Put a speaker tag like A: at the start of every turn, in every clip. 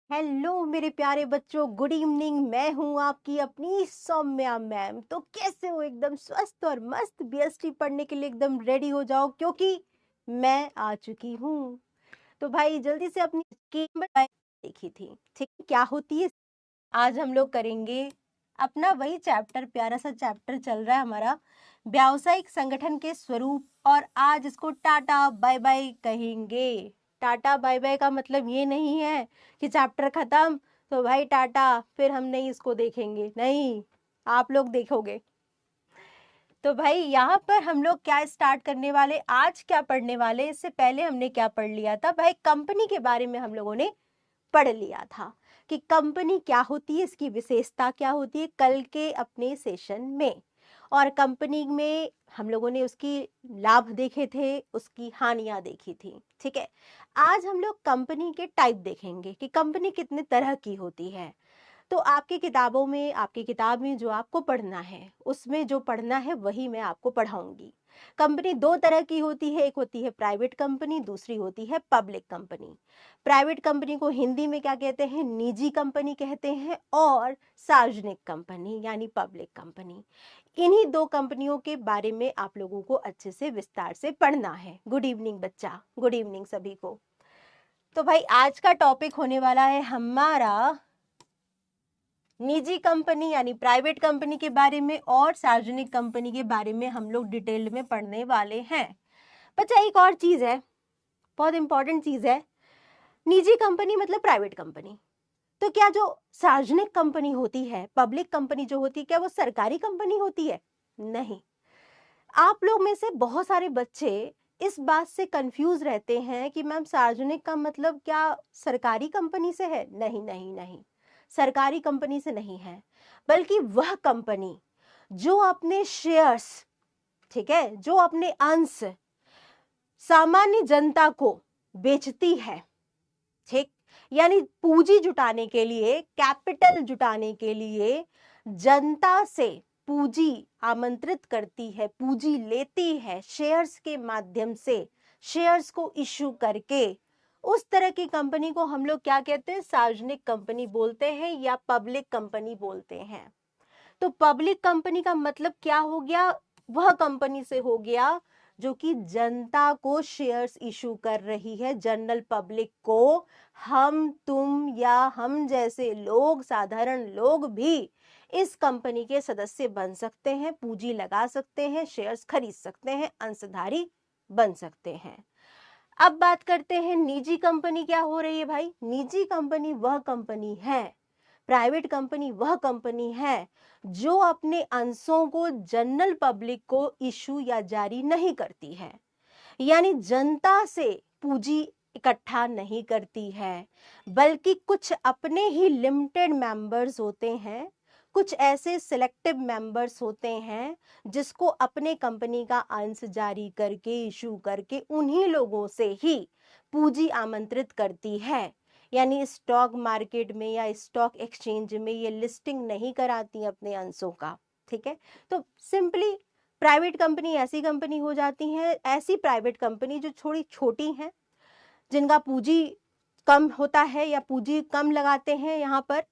A: Hello मेरे प्यारे बच्चों, गुड इवनिंग। मैं हूँ आपकी अपनी सौम्या मैम। तो कैसे हो? एकदम स्वस्थ और मस्त बीएसटी पढ़ने के लिए एकदम रेडी हो जाओ, क्योंकि मैं आ चुकी हूँ। तो भाई जल्दी से अपनी स्कीम देखी थी, ठीक है? क्या होती है? आज हम लोग करेंगे अपना वही चैप्टर, प्यारा सा चैप्टर चल रहा है हमारा, व्यावसायिक संगठन के स्वरूप। और आज इसको टाटा बाय बाय कहेंगे। टाटा बाय बाय का मतलब ये नहीं है कि चैप्टर खत्म तो भाई टाटा, फिर हम नहीं इसको देखेंगे, नहीं, आप लोग देखोगे। तो भाई यहाँ पर हम लोग क्या स्टार्ट करने वाले, आज क्या पढ़ने वाले, इससे पहले हमने क्या पढ़ लिया था भाई? कंपनी के बारे में हम लोगों ने पढ़ लिया था कि कंपनी क्या होती है, इसकी विशेषता क्या होती है, कल के अपने सेशन में। और कंपनी में हम लोगों ने उसकी लाभ देखे थे, उसकी हानियां देखी थी, ठीक है? आज हम लोग कंपनी के टाइप देखेंगे कि कंपनी कितने तरह की होती है। तो आपकी किताबों में, आपकी किताब में जो आपको पढ़ना है, उसमें जो पढ़ना है वही मैं आपको पढ़ाऊंगी। कंपनी दो तरह की होती है, एक होती है प्राइवेट कंपनी, दूसरी होती है पब्लिक कंपनी। प्राइवेट कंपनी को हिंदी में क्या कहते हैं? निजी कंपनी कहते हैं। और सार्वजनिक कंपनी यानी पब्लिक कंपनी। इन्हीं दो कंपनियों के बारे में आप लोगों को अच्छे से विस्तार से पढ़ना है। गुड इवनिंग बच्चा, गुड इवनिंग सभी को। तो भाई आज का टॉपिक होने वाला है हमारा निजी कंपनी यानी प्राइवेट कंपनी के बारे में, और सार्वजनिक कंपनी के बारे में हम लोग डिटेल में पढ़ने वाले हैं। बच्चा एक और चीज है, बहुत इंपॉर्टेंट चीज है। निजी कंपनी मतलब प्राइवेट कंपनी। तो क्या जो सार्वजनिक कंपनी होती है, पब्लिक कंपनी जो होती है, क्या वो सरकारी कंपनी होती है? नहीं। आप लोग में से बहुत सारे बच्चे इस बात से कंफ्यूज रहते हैं कि मैम सार्वजनिक का मतलब क्या सरकारी कंपनी से है? नहीं नहीं नहीं, सरकारी कंपनी से नहीं है, बल्कि वह कंपनी जो अपने शेयर्स, ठीक है, जो अपने अंश सामान्य जनता को बेचती है, ठीक, यानी पूंजी जुटाने के लिए, कैपिटल जुटाने के लिए जनता से पूंजी आमंत्रित करती है, पूंजी लेती है शेयर्स के माध्यम से, शेयर्स को इश्यू करके। उस तरह की कंपनी को हम लोग क्या कहते हैं? सार्वजनिक कंपनी बोलते हैं या पब्लिक कंपनी बोलते हैं। तो पब्लिक कंपनी का मतलब क्या हो गया? वह कंपनी से हो गया जो कि जनता को शेयर्स इशू कर रही है, जनरल पब्लिक को। हम, तुम या हम जैसे लोग, साधारण लोग भी इस कंपनी के सदस्य बन सकते हैं, पूंजी लगा सकते हैं, शेयर्स खरीद सकते हैं, अंशधारी बन सकते हैं। अब बात करते हैं निजी कंपनी क्या हो रही है भाई? निजी कंपनी वह कंपनी है, प्राइवेट कंपनी वह कंपनी है जो अपने अंशों को जनरल पब्लिक को इशू या जारी नहीं करती है, यानी जनता से पूंजी इकट्ठा नहीं करती है, बल्कि कुछ अपने ही लिमिटेड मेंबर्स होते हैं, कुछ ऐसे सिलेक्टिव मेंबर्स होते हैं जिसको अपने कंपनी का अंश जारी करके, इशू करके, उन्हीं लोगों से ही पूंजी आमंत्रित करती है। यानी स्टॉक मार्केट में या स्टॉक एक्सचेंज में ये लिस्टिंग नहीं कराती अपने अंशों का, ठीक है? तो सिंपली प्राइवेट कंपनी ऐसी कंपनी हो जाती है, ऐसी प्राइवेट कंपनी जो थोड़ी छोटी हैं, जिनका पूंजी कम होता है या पूंजी कम लगाते हैं, यहाँ पर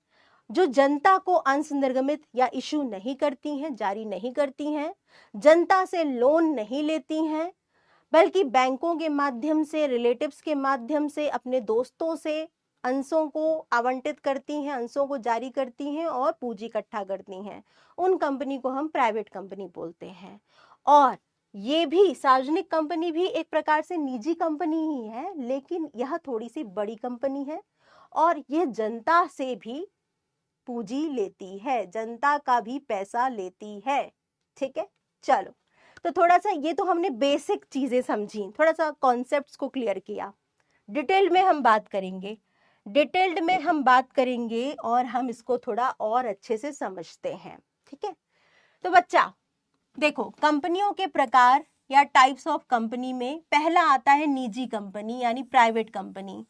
A: जो जनता को अंश निर्गमित या इशू नहीं करती हैं, जारी नहीं करती हैं, जनता से लोन नहीं लेती हैं, बल्कि बैंकों के माध्यम से, रिलेटिव्स के माध्यम से, अपने दोस्तों से अंशों को आवंटित करती हैं, अंशों को जारी करती हैं और पूंजी इकट्ठा करती हैं, उन कंपनी को हम प्राइवेट कंपनी बोलते हैं। और ये भी सार्वजनिक कंपनी भी एक प्रकार से निजी कंपनी ही है, लेकिन यह थोड़ी सी बड़ी कंपनी है और यह जनता से भी पूंजी लेती है, जनता का भी पैसा लेती है, ठीक है? चलो, तो थोड़ा सा ये तो हमने बेसिक चीजें समझी, थोड़ा सा कॉन्सेप्ट्स को क्लियर किया। डिटेल में हम बात करेंगे, डिटेल्ड में हम बात करेंगे और हम इसको थोड़ा और अच्छे से समझते हैं, ठीक है? तो बच्चा देखो, कंपनियों के प्रकार या टाइप्स ऑफ कंपनी में पहला आता है निजी कंपनी यानी प्राइवेट कंपनी।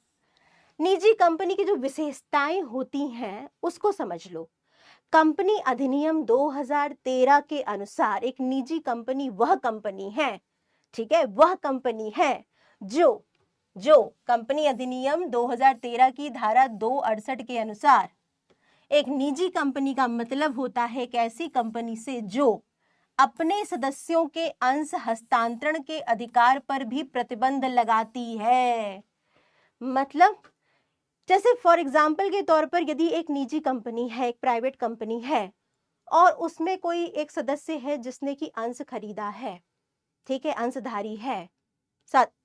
A: निजी कंपनी की जो विशेषताएं होती हैं उसको समझ लो। कंपनी अधिनियम 2013 के अनुसार एक निजी कंपनी वह कंपनी है, ठीक है, वह कंपनी है जो जो कंपनी अधिनियम 2013 की धारा 268 के अनुसार एक निजी कंपनी का मतलब होता है एक ऐसी कंपनी से जो अपने सदस्यों के अंश हस्तांतरण के अधिकार पर भी प्रतिबंध लगाती है। मतलब जैसे फॉर एग्जाम्पल के तौर पर यदि एक निजी कंपनी है, एक प्राइवेट कंपनी है और उसमें कोई एक सदस्य है जिसने की अंश खरीदा है, ठीक है, अंशधारी है,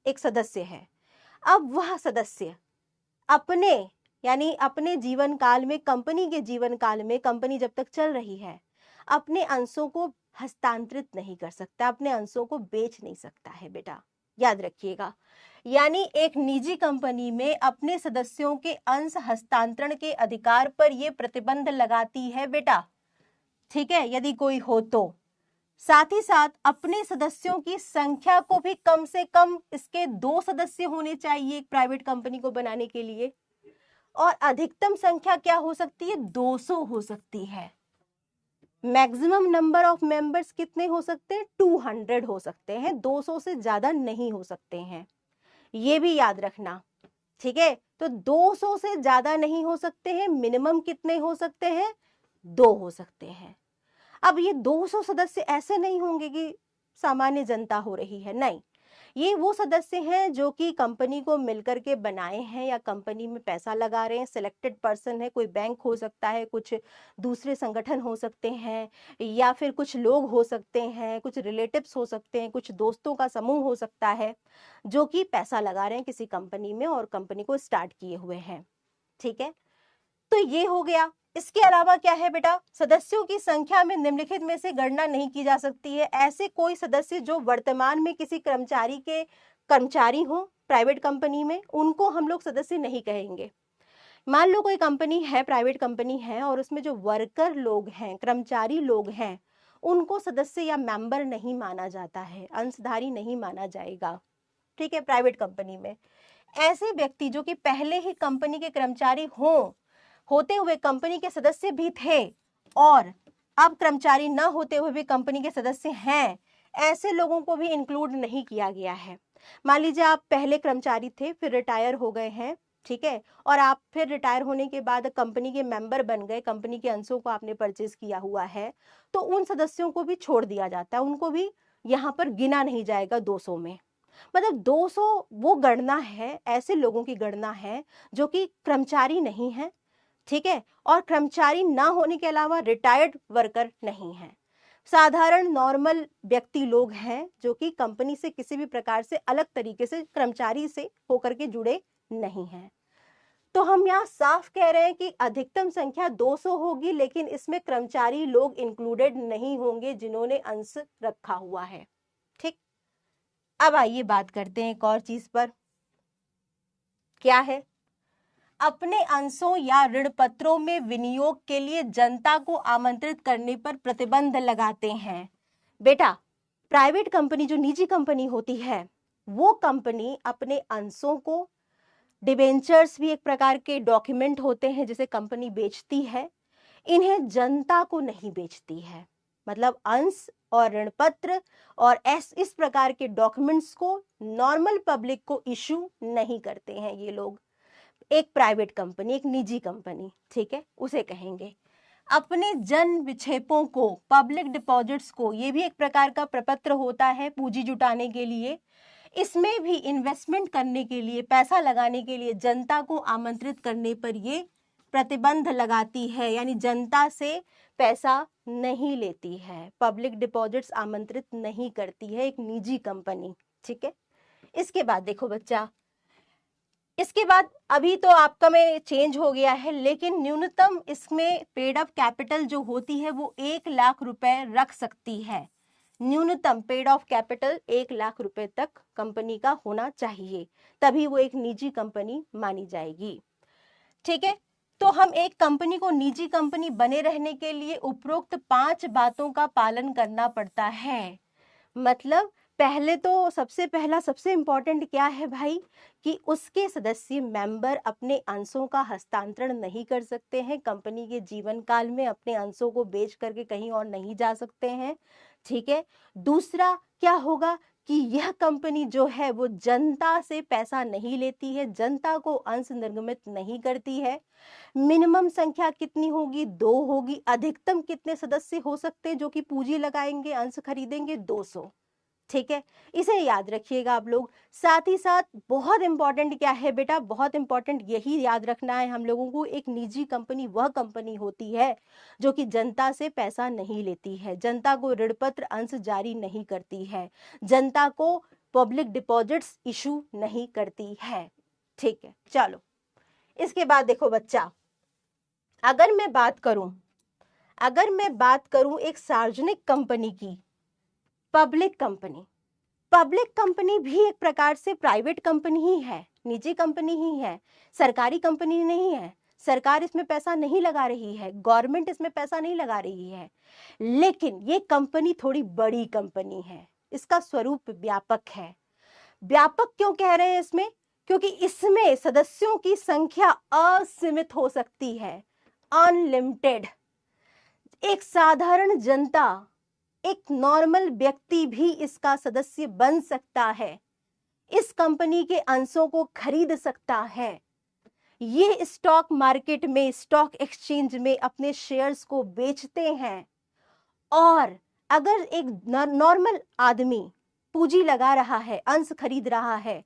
A: एक सदस्य है। अब वह सदस्य अपने यानी अपने जीवन काल में, कंपनी के जीवन काल में, कंपनी जब तक चल रही है, अपने अंशों को हस्तांतरित नहीं कर सकता, अपने अंशों को बेच नहीं सकता है बेटा, याद रखिएगा। यानी एक निजी कंपनी में अपने सदस्यों के अंश हस्तांतरण के अधिकार पर यह प्रतिबंध लगाती है बेटा, ठीक है, यदि कोई हो तो। साथ ही साथ अपने सदस्यों की संख्या को भी कम से कम इसके 2 सदस्य होने चाहिए एक प्राइवेट कंपनी को बनाने के लिए, और अधिकतम संख्या क्या हो सकती है, 200 हो सकती है। मैक्सिमम नंबर ऑफ मेंबर्स कितने हो सकते हैं, 200 हो सकते हैं, 200 से ज्यादा नहीं हो सकते हैं, ये भी याद रखना, ठीक है। तो 200 से ज्यादा नहीं हो सकते हैं, मिनिमम कितने हो सकते हैं, 2 हो सकते हैं। अब ये 200 सदस्य ऐसे नहीं होंगे कि सामान्य जनता हो रही है, नहीं, ये वो सदस्य हैं जो कि कंपनी को मिलकर के बनाए हैं या कंपनी में पैसा लगा रहे हैं, सिलेक्टेड पर्सन है, कोई बैंक हो सकता है, कुछ दूसरे संगठन हो सकते हैं, या फिर कुछ लोग हो सकते हैं, कुछ रिलेटिव्स हो सकते हैं, कुछ दोस्तों का समूह हो सकता है जो कि पैसा लगा रहे हैं किसी कंपनी में और कंपनी को स्टार्ट किए हुए हैं, ठीक है। तो ये हो गया। इसके अलावा क्या है बेटा, सदस्यों की संख्या में निम्नलिखित में से गणना नहीं की जा सकती है। ऐसे कोई सदस्य जो वर्तमान में किसी कर्मचारी हो प्राइवेट कंपनी में, उनको हम लोग सदस्य नहीं कहेंगे। मान लो कोई कंपनी है, प्राइवेट कंपनी है, और उसमें जो वर्कर लोग हैं, कर्मचारी लोग हैं, उनको सदस्य या मेंबर नहीं माना जाता है, अंशधारी नहीं माना जाएगा, ठीक है, प्राइवेट कंपनी में। ऐसे व्यक्ति जो कि पहले ही कंपनी के कर्मचारी होते हुए कंपनी के सदस्य भी थे और अब कर्मचारी न होते हुए भी कंपनी के सदस्य हैं, ऐसे लोगों को भी इंक्लूड नहीं किया गया है। मान लीजिए आप पहले कर्मचारी थे, फिर रिटायर हो गए हैं, ठीक है, और आप फिर रिटायर होने के बाद कंपनी के मेंबर बन गए, कंपनी के अंशों को आपने परचेज किया हुआ है, तो उन सदस्यों को भी छोड़ दिया जाता है, उनको भी यहाँ पर गिना नहीं जाएगा 200 में। मतलब 200 वो गणना है, ऐसे लोगों की गणना है जो कि कर्मचारी नहीं है, ठीक है, और कर्मचारी ना होने के अलावा रिटायर्ड वर्कर नहीं है, साधारण नॉर्मल व्यक्ति लोग हैं जो कि कंपनी से किसी भी प्रकार से अलग तरीके से कर्मचारी से होकर के जुड़े नहीं हैं। तो हम यहाँ साफ कह रहे हैं कि अधिकतम संख्या 200 होगी, लेकिन इसमें कर्मचारी लोग इंक्लूडेड नहीं होंगे जिन्होंने अंश रखा हुआ है, ठीक। अब आइए बात करते हैं एक और चीज पर, क्या है, अपने अंशों या ऋण पत्रों में विनियोग के लिए जनता को आमंत्रित करने पर प्रतिबंध लगाते हैं। बेटा, प्राइवेट कंपनी जो निजी कंपनी होती है, वो कंपनी अपने अंशों को, डिबेंचर्स भी एक प्रकार के डॉक्यूमेंट होते हैं जिसे कंपनी बेचती है, इन्हें जनता को नहीं बेचती है। मतलब अंश और ऋण पत्र और इस प्रकार के डॉक्यूमेंट्स को नॉर्मल पब्लिक को इशू नहीं करते हैं ये लोग। एक प्राइवेट कंपनी, एक निजी कंपनी, ठीक है, उसे कहेंगे। अपने जन विक्षेपों को, पब्लिक डिपॉजिट्स को, ये भी एक प्रकार का प्रपत्र होता है पूंजी जुटाने के लिए, इसमें भी इन्वेस्टमेंट करने के लिए, पैसा लगाने के लिए जनता को आमंत्रित करने पर ये प्रतिबंध लगाती है, यानी जनता से पैसा नहीं लेती है, पब्लिक डिपॉजिट्स आमंत्रित नहीं करती है एक निजी कंपनी, ठीक है। इसके बाद देखो बच्चा, इसके बाद अभी तो आपका में चेंज हो गया है, लेकिन न्यूनतम इसमें पेड अप कैपिटल जो होती है वो 1 लाख रुपए रख सकती है। न्यूनतम पेड ऑफ कैपिटल 1 लाख रुपए तक कंपनी का होना चाहिए, तभी वो एक निजी कंपनी मानी जाएगी, ठीक है। तो हम एक कंपनी को निजी कंपनी बने रहने के लिए उपरोक्त 5 बातों का पालन करना पड़ता है। मतलब पहले तो सबसे पहला, सबसे इंपॉर्टेंट क्या है भाई, कि उसके सदस्य मेंबर अपने अंशों का हस्तांतरण नहीं कर सकते हैं, कंपनी के जीवन काल में अपने अंशों को बेच करके कहीं और नहीं जा सकते हैं, ठीक है। दूसरा क्या होगा कि यह कंपनी जो है वो जनता से पैसा नहीं लेती है, जनता को अंश निर्गमित नहीं करती है। मिनिमम संख्या कितनी होगी? 2 होगी। अधिकतम कितने सदस्य हो सकते हैं जो कि पूंजी लगाएंगे, अंश खरीदेंगे? 200। ठीक है, इसे याद रखिएगा आप लोग। साथ ही साथ बहुत इंपॉर्टेंट क्या है बेटा, बहुत इंपॉर्टेंट यही याद रखना है हम लोगों को, एक निजी कंपनी वह कंपनी होती है जो कि जनता से पैसा नहीं लेती है, जनता को ऋण पत्र अंश जारी नहीं करती है, जनता को पब्लिक डिपॉजिट्स इशू नहीं करती है। ठीक है, चलो इसके बाद देखो बच्चा, अगर मैं बात करूं एक सार्वजनिक कंपनी की, पब्लिक कंपनी भी एक प्रकार से प्राइवेट कंपनी ही है, निजी कंपनी ही है, सरकारी कंपनी नहीं है। सरकार इसमें पैसा नहीं लगा रही है, गवर्नमेंट इसमें पैसा नहीं लगा रही है, लेकिन ये कंपनी थोड़ी बड़ी कंपनी है, इसका स्वरूप व्यापक है। व्यापक क्यों कह रहे हैं इसमें? क्योंकि इसमें सदस्यों की संख्या असीमित हो सकती है, अनलिमिटेड। एक साधारण जनता, एक नॉर्मल व्यक्ति भी इसका सदस्य बन सकता है, इस कंपनी के अंशों को खरीद सकता है। ये स्टॉक मार्केट में, स्टॉक एक्सचेंज में अपने शेयर्स को बेचते हैं। और अगर एक नॉर्मल आदमी पूंजी लगा रहा है, अंश खरीद रहा है,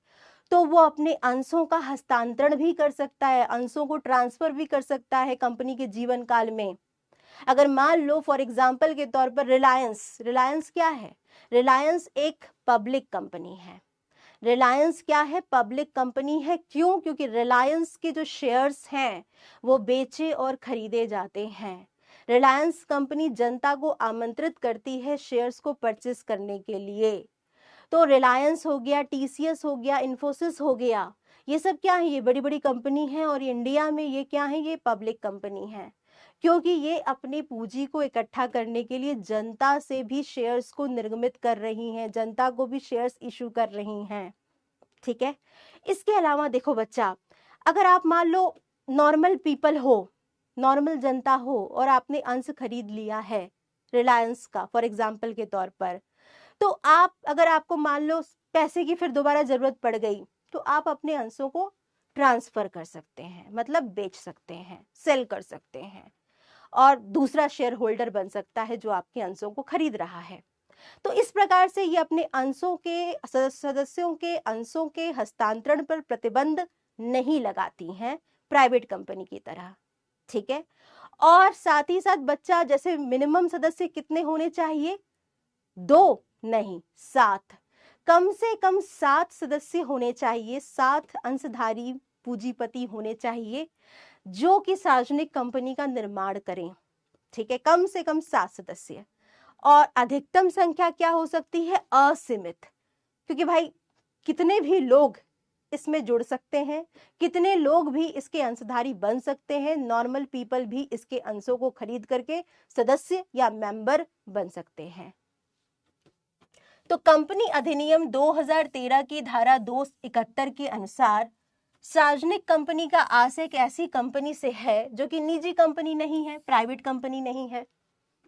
A: तो वो अपने अंशों का हस्तांतरण भी कर सकता है, अंशों को ट्रांसफर भी कर सकता है कंपनी के जीवन काल में। अगर मान लो फॉर एग्जाम्पल के तौर पर रिलायंस क्या है? रिलायंस एक पब्लिक कंपनी है। रिलायंस क्या है? पब्लिक कंपनी है। क्यों? क्योंकि रिलायंस के जो शेयर्स हैं वो बेचे और खरीदे जाते हैं। रिलायंस कंपनी जनता को आमंत्रित करती है शेयर्स को परचेस करने के लिए। तो रिलायंस हो गया, टीसीएस हो गया, इन्फोसिस हो गया, ये सब क्या है? ये बड़ी बड़ी कंपनी है। और इंडिया में ये क्या है? ये पब्लिक कंपनी है, क्योंकि ये अपनी पूंजी को इकट्ठा करने के लिए जनता से भी शेयर्स को निर्गमित कर रही हैं, जनता को भी शेयर्स इशू कर रही हैं। ठीक है, इसके अलावा देखो बच्चा, अगर आप मान लो नॉर्मल पीपल हो, नॉर्मल जनता हो, और आपने अंश खरीद लिया है रिलायंस का फॉर एग्जाम्पल के तौर पर, तो आप, अगर आपको मान लो पैसे की फिर दोबारा जरूरत पड़ गई, तो आप अपने अंशों को ट्रांसफर कर सकते हैं, मतलब बेच सकते हैं, सेल कर सकते हैं, और दूसरा शेयर होल्डर बन सकता है जो आपके अंशों को खरीद रहा है। तो इस प्रकार से ये अपने अंशों के, सदस्यों के अंशों के हस्तांतरण पर प्रतिबंध नहीं लगाती हैं प्राइवेट कंपनी की तरह। ठीक है, और साथ ही साथ बच्चा, जैसे मिनिमम सदस्य कितने होने चाहिए? 2 नहीं, 7। कम से कम 7 सदस्य होने चाहिए, 7 अंशधारी पूंजीपति होने चाहिए जो कि सार्वजनिक कंपनी का निर्माण करें। ठीक है, कम से कम 7 सदस्य। और अधिकतम संख्या क्या हो सकती है? असीमित, क्योंकि भाई कितने भी लोग इसमें जुड़ सकते हैं, कितने लोग भी इसके अंशधारी बन सकते हैं, नॉर्मल पीपल भी इसके अंशों को खरीद करके सदस्य या मेंबर बन सकते हैं। तो कंपनी अधिनियम 2013 की धारा 271 के अनुसार सार्वजनिक कंपनी का आशय एक ऐसी कंपनी से है जो कि निजी कंपनी नहीं है, प्राइवेट कंपनी नहीं है।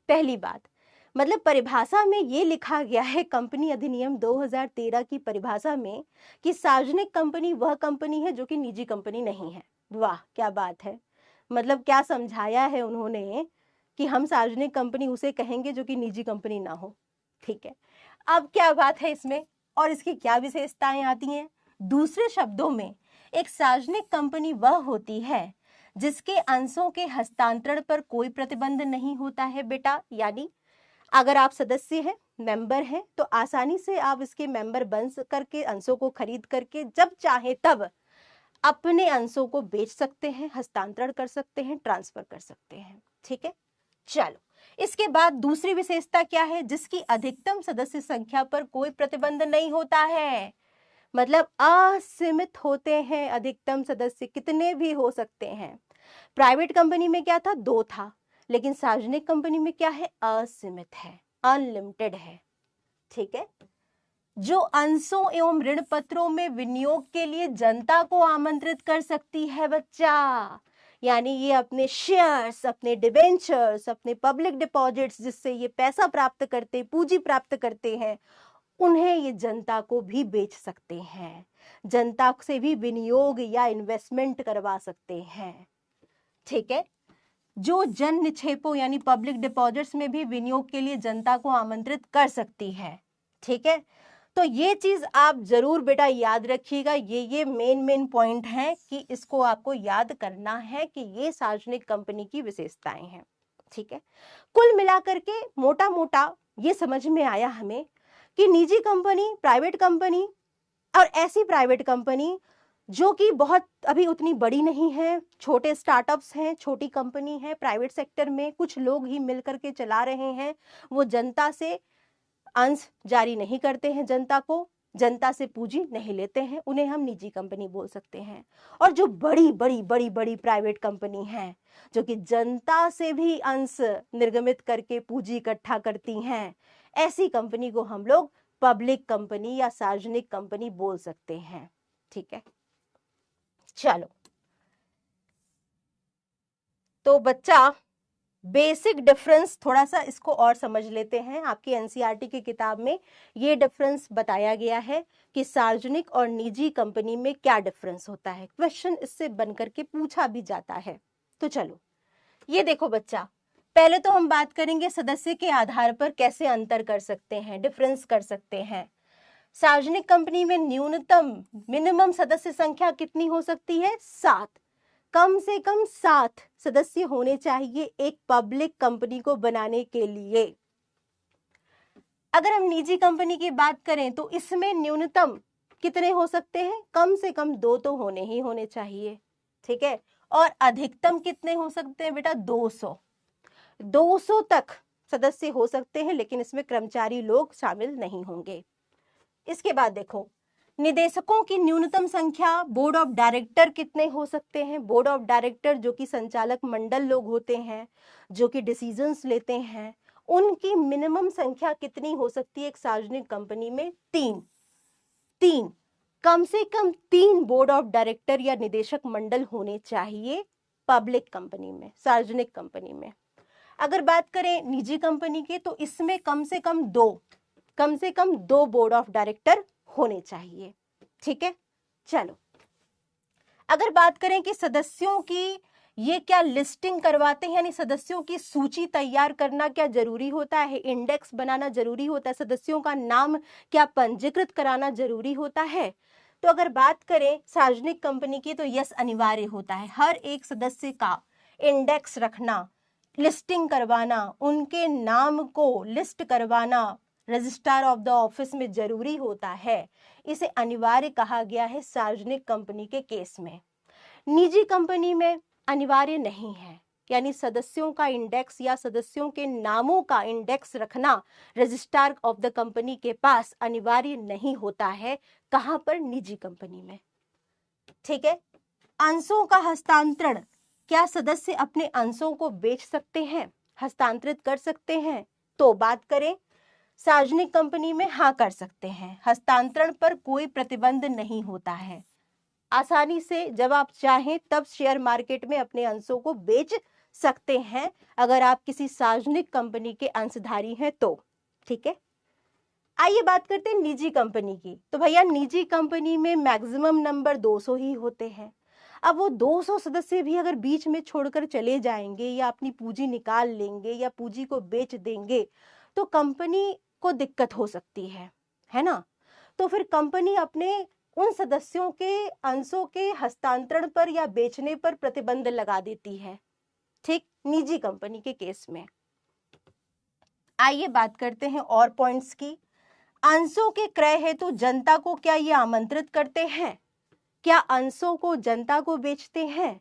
A: पहली बात, मतलब परिभाषा में ये लिखा गया है कंपनी अधिनियम 2013 की परिभाषा में कि सार्वजनिक कंपनी वह कंपनी है जो कि निजी कंपनी नहीं है। वाह, क्या बात है, मतलब क्या समझाया है उन्होंने कि हम सार्वजनिक कंपनी उसे कहेंगे जो कि निजी कंपनी ना हो। ठीक है, अब क्या बात है इसमें और इसकी क्या विशेषताएं आती हैं? दूसरे शब्दों में, एक सार्वजनिक कंपनी वह होती है जिसके अंशों के हस्तांतरण पर कोई प्रतिबंध नहीं होता है बेटा। यानी अगर आप सदस्य हैं, मेंबर हैं, तो आसानी से आप इसके मेंबर बन करके अंशों को खरीद करके जब चाहे तब अपने अंशों को बेच सकते हैं, हस्तांतरण कर सकते हैं, ट्रांसफर कर सकते हैं। ठीक है, चलो इसके बाद दूसरी विशेषता क्या है? जिसकी अधिकतम सदस्य संख्या पर कोई प्रतिबंध नहीं होता है, मतलब असीमित होते हैं अधिकतम सदस्य, कितने भी हो सकते हैं। प्राइवेट कंपनी में क्या था? 2 था, लेकिन सार्वजनिक कंपनी में क्या है? असीमित है, अनलिमिटेड है। ठीक है, जो अंशों एवं ऋण पत्रों में विनियोग के लिए जनता को आमंत्रित कर सकती है बच्चा, यानी ये अपने शेयर्स, अपने डिबेंचर्स, अपने पब्लिक डिपॉजिट्स जिससे ये पैसा प्राप्त करते, पूंजी प्राप्त करते हैं, उन्हें ये जनता को भी बेच सकते हैं, जनता से भी विनियोग या इन्वेस्टमेंट करवा सकते हैं। ठीक है, जो जन निक्षेपों यानी पब्लिक डिपॉजिट्स में भी विनियोग के लिए जनता को आमंत्रित कर सकती है। ठीक है, तो ये चीज आप जरूर बेटा याद रखिएगा, ये मेन पॉइंट है कि इसको आपको याद करना है कि ये सार्वजनिक कंपनी की विशेषताएं हैं। ठीक है, कुल मिलाकर के मोटा मोटा ये समझ में आया हमें कि निजी कंपनी, प्राइवेट कंपनी और ऐसी प्राइवेट कंपनी जो कि बहुत अभी उतनी बड़ी नहीं है, छोटे स्टार्टअप्स हैं, छोटी कंपनी है, प्राइवेट सेक्टर में कुछ लोग ही मिलकर के चला रहे हैं, वो जनता से अंश जारी नहीं करते हैं, जनता से पूंजी नहीं लेते हैं, उन्हें हम निजी कंपनी बोल सकते हैं। और जो बड़ी बड़ी बड़ी बड़ी प्राइवेट कंपनी हैं जो कि जनता से भी अंश निर्गमित करके पूंजी इकट्ठा करती हैं, ऐसी कंपनी को हम लोग पब्लिक कंपनी या सार्वजनिक कंपनी बोल सकते हैं। ठीक है, चलो तो बच्चा बेसिक डिफरेंस थोड़ा सा इसको और समझ लेते हैं। आपकी एनसीईआरटी की किताब में ये डिफरेंस बताया गया है कि सार्वजनिक और निजी कंपनी में क्या डिफरेंस होता है, क्वेश्चन इससे बनकर के पूछा भी जाता है। तो चलो ये देखो बच्चा, पहले तो हम बात करेंगे सदस्य के आधार पर कैसे अंतर कर सकते हैं, डिफरेंस कर सकते हैं। सार्वजनिक कंपनी में न्यूनतम मिनिमम सदस्य संख्या कितनी हो सकती है? 7, कम से कम 7 सदस्य होने चाहिए एक पब्लिक कंपनी को बनाने के लिए। अगर हम निजी कंपनी की बात करें तो इसमें न्यूनतम कितने हो सकते हैं? कम से कम 2 तो होने ही चाहिए। ठीक है, और अधिकतम कितने हो सकते हैं बेटा? 200 तक सदस्य हो सकते हैं, लेकिन इसमें कर्मचारी लोग शामिल नहीं होंगे। इसके बाद देखो, निदेशकों की न्यूनतम संख्या, बोर्ड ऑफ डायरेक्टर कितने हो सकते हैं? बोर्ड ऑफ डायरेक्टर जो कि संचालक मंडल लोग होते हैं, जो कि डिसीजंस लेते हैं, उनकी मिनिमम संख्या कितनी हो सकती है एक सार्वजनिक कंपनी में? 3, कम से कम 3 बोर्ड ऑफ डायरेक्टर या निदेशक मंडल होने चाहिए पब्लिक कंपनी में, सार्वजनिक कंपनी में। अगर बात करें निजी कंपनी की तो इसमें कम से कम 2 बोर्ड ऑफ डायरेक्टर होने चाहिए। ठीक है, चलो अगर बात करें कि सदस्यों की ये क्या लिस्टिंग करवाते हैं, यानी सदस्यों की सूची तैयार करना क्या जरूरी होता है, इंडेक्स बनाना जरूरी होता है, सदस्यों का नाम क्या पंजीकृत कराना जरूरी होता है? तो अगर बात करें सार्वजनिक कंपनी की तो यस, अनिवार्य होता है। हर एक सदस्य का इंडेक्स रखना, लिस्टिंग करवाना, उनके नाम को लिस्ट करवाना रजिस्ट्रार ऑफ द ऑफिस में जरूरी होता है। इसे अनिवार्य कहा गया है सार्वजनिक कंपनी के केस में। निजी कंपनी में अनिवार्य नहीं है, यानी सदस्यों का इंडेक्स या सदस्यों के नामों का इंडेक्स रखना रजिस्ट्रार ऑफ द कंपनी के पास अनिवार्य नहीं होता है। कहां पर? निजी कंपनी में। ठीक है, अंशों का हस्तांतरण, क्या सदस्य अपने अंशों को बेच सकते हैं, हस्तांतरित कर सकते हैं? तो बात करें सार्वजनिक कंपनी में, हाँ कर सकते हैं, हस्तांतरण पर कोई प्रतिबंध नहीं होता है। आसानी से जब आप चाहें तब शेयर मार्केट में अपने अंशों को बेच सकते हैं अगर आप किसी सार्वजनिक कंपनी के अंशधारी हैं तो। ठीक है, आइए बात करते हैं निजी कंपनी की। तो भैया निजी कंपनी में मैक्सिमम नंबर 200 ही होते हैं। अब वो 200 सदस्य भी अगर बीच में छोड़कर चले जाएंगे या अपनी पूंजी निकाल लेंगे या पूंजी को बेच देंगे तो कंपनी को दिक्कत हो सकती है ना? तो फिर कंपनी अपने उन सदस्यों के अंशों के हस्तांतरण पर या बेचने पर प्रतिबंध लगा देती है। ठीक, निजी कंपनी के केस में। आइए बात करते हैं और पॉइंट्स की। अंशों के क्रय हेतु जनता को क्या ये आमंत्रित करते हैं? क्या अंशों को जनता को बेचते हैं?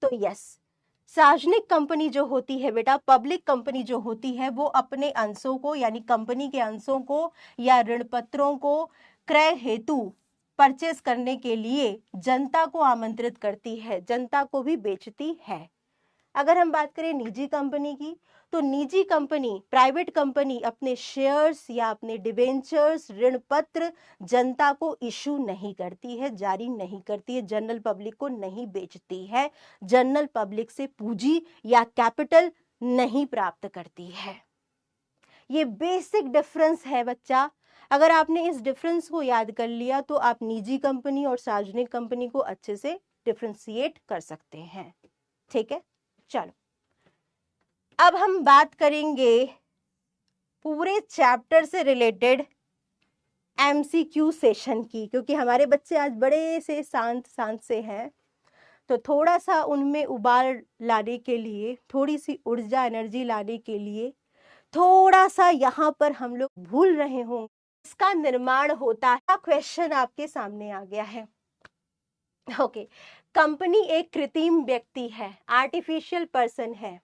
A: तो यस, सार्वजनिक कंपनी जो होती है बेटा, पब्लिक कंपनी जो होती है, वो अपने अंशों को यानी कंपनी के अंशों को या ऋण पत्रों को क्रय हेतु परचेस करने के लिए जनता को आमंत्रित करती है, जनता को भी बेचती है। अगर हम बात करें निजी कंपनी की तो निजी कंपनी, प्राइवेट कंपनी अपने शेयर्स या अपने डिबेंचर्स, ऋण पत्र जनता को इशू नहीं करती है, जारी नहीं करती है, जनरल पब्लिक को नहीं बेचती है, जनरल पब्लिक से पूंजी या कैपिटल नहीं प्राप्त करती है। ये बेसिक डिफरेंस है बच्चा। अगर आपने इस डिफरेंस को याद कर लिया तो आप निजी कंपनी और सार्वजनिक कंपनी को अच्छे से डिफरेंशिएट कर सकते हैं। ठीक है, चलो अब हम बात करेंगे पूरे चैप्टर से रिलेटेड एमसीक्यू सेशन की, क्योंकि हमारे बच्चे आज बड़े से शांत शांत से हैं, तो थोड़ा सा उनमें उबाल लाने के लिए, थोड़ी सी ऊर्जा एनर्जी लाने के लिए थोड़ा सा यहाँ पर हम लोग भूल रहे होंगे इसका निर्माण होता है। क्वेश्चन आपके सामने आ गया है। ओके, कंपनी एक कृत्रिम व्यक्ति है, आर्टिफिशियल पर्सन है,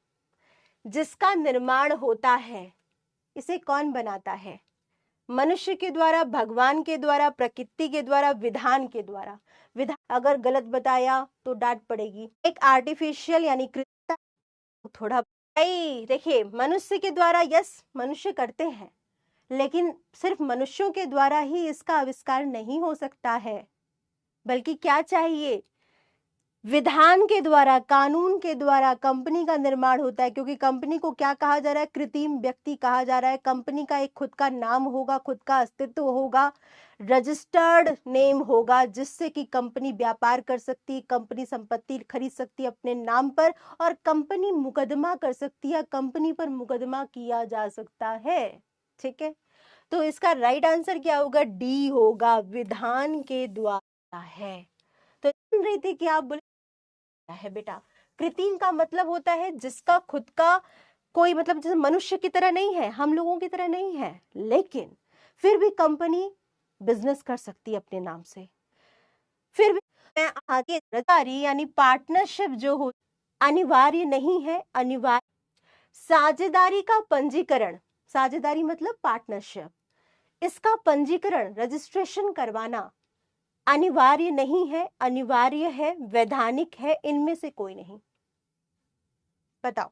A: जिसका निर्माण होता है। इसे कौन बनाता है? मनुष्य के द्वारा, भगवान के द्वारा, प्रकृति के द्वारा, विधान के द्वारा। विधान अगर गलत बताया तो डांट पड़ेगी। एक आर्टिफिशियल यानी कृत्रिम, थोड़ा देखिए मनुष्य के द्वारा, यस मनुष्य करते हैं, लेकिन सिर्फ मनुष्यों के द्वारा ही इसका आविष्कार नहीं हो सकता है, बल्कि क्या चाहिए? विधान के द्वारा, कानून के द्वारा कंपनी का निर्माण होता है। क्योंकि कंपनी को क्या कहा जा रहा है? कृत्रिम व्यक्ति कहा जा रहा है। कंपनी का एक खुद का नाम होगा, खुद का अस्तित्व होगा, रजिस्टर्ड नेम होगा, जिससे कि कंपनी व्यापार कर सकती है, कंपनी संपत्ति खरीद सकती है अपने नाम पर, और कंपनी मुकदमा कर सकती है, कंपनी पर मुकदमा किया जा सकता है। ठीक है, तो इसका राइट आंसर क्या होगा? डी होगा, विधान के द्वारा है। तो सुन रही थी कि आप बोले है बेटा, कृत्रिम का मतलब होता है जिसका खुद का कोई मतलब, जैसे मनुष्य की तरह नहीं है, हम लोगों की तरह नहीं है, लेकिन फिर भी कंपनी बिजनेस कर सकती है अपने नाम से। फिर भी आगे साझेदारी यानी पार्टनरशिप जो हो अनिवार्य नहीं है, अनिवार्य। साझेदारी का पंजीकरण, साझेदारी मतलब पार्टनरशिप, इसका पंजीकरण रजिस्ट्रेशन करवाना अनिवार्य नहीं है, अनिवार्य है, वैधानिक है, इनमें से कोई नहीं। बताओ,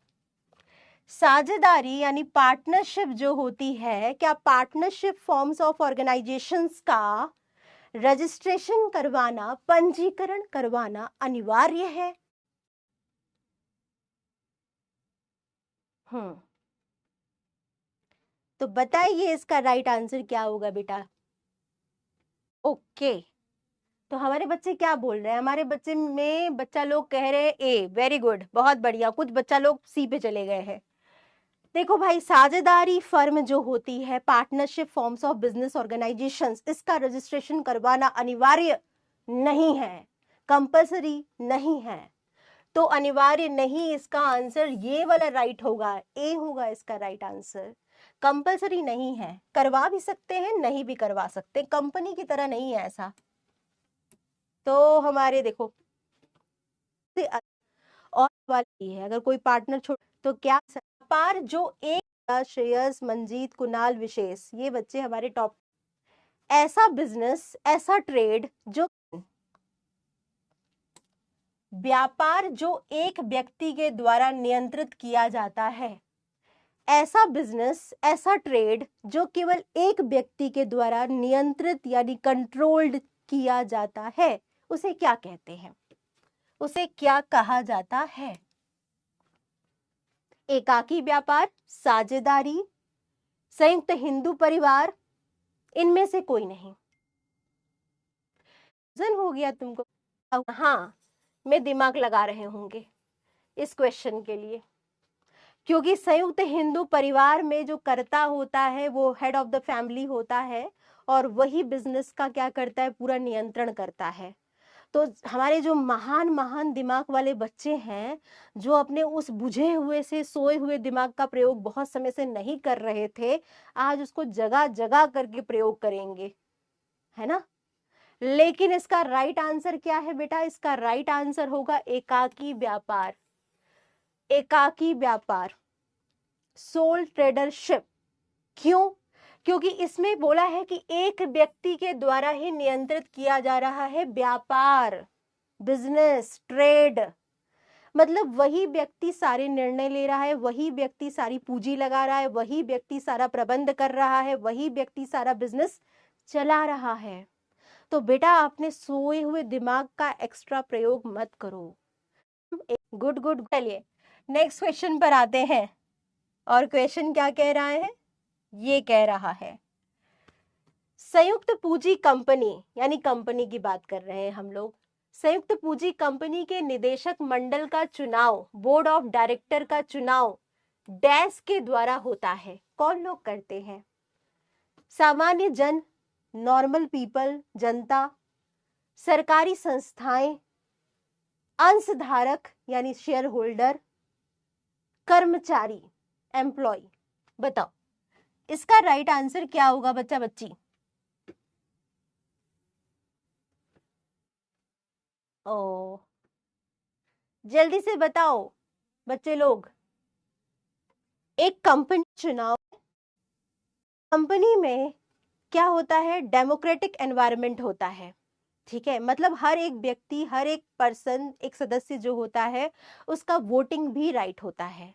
A: साझेदारी यानी पार्टनरशिप जो होती है, क्या पार्टनरशिप फॉर्म्स ऑफ ऑर्गेनाइजेशंस का रजिस्ट्रेशन करवाना, पंजीकरण करवाना अनिवार्य है? तो बताइए इसका राइट आंसर क्या होगा बेटा? ओके, तो हमारे बच्चे क्या बोल रहे हैं? हमारे बच्चे में बच्चा लोग कह रहे हैं ए, वेरी गुड, बहुत बढ़िया। कुछ बच्चा लोग सी पे चले गए हैं। देखो भाई, साझेदारी फर्म जो होती है, partnership forms of business organisations, इसका रजिस्ट्रेशन करवाना अनिवार्य नहीं है, कंपल्सरी नहीं है। तो अनिवार्य नहीं, इसका आंसर ये वाला राइट होगा, ए होगा इसका राइट आंसर। कंपल्सरी नहीं है, करवा भी सकते हैं, नहीं भी करवा सकते, कंपनी की तरह नहीं है ऐसा। तो हमारे देखो और वाली है, अगर कोई पार्टनर छोड़ तो क्या व्यापार जो एक, श्रेयस, मंजीत, कुणाल, विशेष, ये बच्चे हमारे टॉप। ऐसा बिजनेस, ऐसा ट्रेड जो व्यापार जो एक व्यक्ति के द्वारा नियंत्रित किया जाता है, ऐसा बिजनेस, ऐसा ट्रेड जो केवल एक व्यक्ति के द्वारा नियंत्रित यानी कंट्रोल्ड किया जाता है, उसे क्या कहते हैं? उसे क्या कहा जाता है? एकाकी व्यापार, साझेदारी, संयुक्त हिंदू परिवार, इनमें से कोई नहीं। जन हो गया तुमको? हाँ, मैं दिमाग लगा रहे होंगे इस क्वेश्चन के लिए, क्योंकि संयुक्त हिंदू परिवार में जो कर्ता होता है वो हेड ऑफ द फैमिली होता है, और वही बिजनेस का क्या करता है? पूरा नियंत्रण करता है। तो हमारे जो महान महान दिमाग वाले बच्चे हैं, जो अपने उस बुझे हुए से सोए हुए दिमाग का प्रयोग बहुत समय से नहीं कर रहे थे, आज उसको जगह जगह करके प्रयोग करेंगे, है ना? लेकिन इसका राइट आंसर क्या है बेटा? इसका राइट आंसर होगा एकाकी व्यापार। एकाकी व्यापार, सोल ट्रेडरशिप। क्यों? क्योंकि इसमें बोला है कि एक व्यक्ति के द्वारा ही नियंत्रित किया जा रहा है व्यापार, बिजनेस, ट्रेड। मतलब वही व्यक्ति सारे निर्णय ले रहा है, वही व्यक्ति सारी पूंजी लगा रहा है, वही व्यक्ति सारा प्रबंध कर रहा है, वही व्यक्ति सारा बिजनेस चला रहा है। तो बेटा आपने सोए हुए दिमाग का एक्स्ट्रा प्रयोग मत करो। Good good. चलिए नेक्स्ट क्वेश्चन पर आते हैं, और क्वेश्चन क्या कह रहा है? ये कह रहा है संयुक्त पूंजी कंपनी यानी कंपनी की बात कर रहे हैं हम लोग। संयुक्त पूंजी कंपनी के निदेशक मंडल का चुनाव, बोर्ड ऑफ डायरेक्टर का चुनाव डैश के द्वारा होता है। कौन लोग करते हैं? सामान्य जन, नॉर्मल पीपल, जनता, सरकारी संस्थाएं, अंशधारक यानी शेयर होल्डर, कर्मचारी, एम्प्लॉय। बताओ इसका राइट आंसर क्या होगा बच्चा बच्ची? ओ, जल्दी से बताओ बच्चे लोग। एक कंपनी चुनाव, कंपनी में क्या होता है? डेमोक्रेटिक एनवायरनमेंट होता है, ठीक है। मतलब हर एक व्यक्ति, हर एक पर्सन, एक सदस्य जो होता है उसका वोटिंग भी राइट होता है।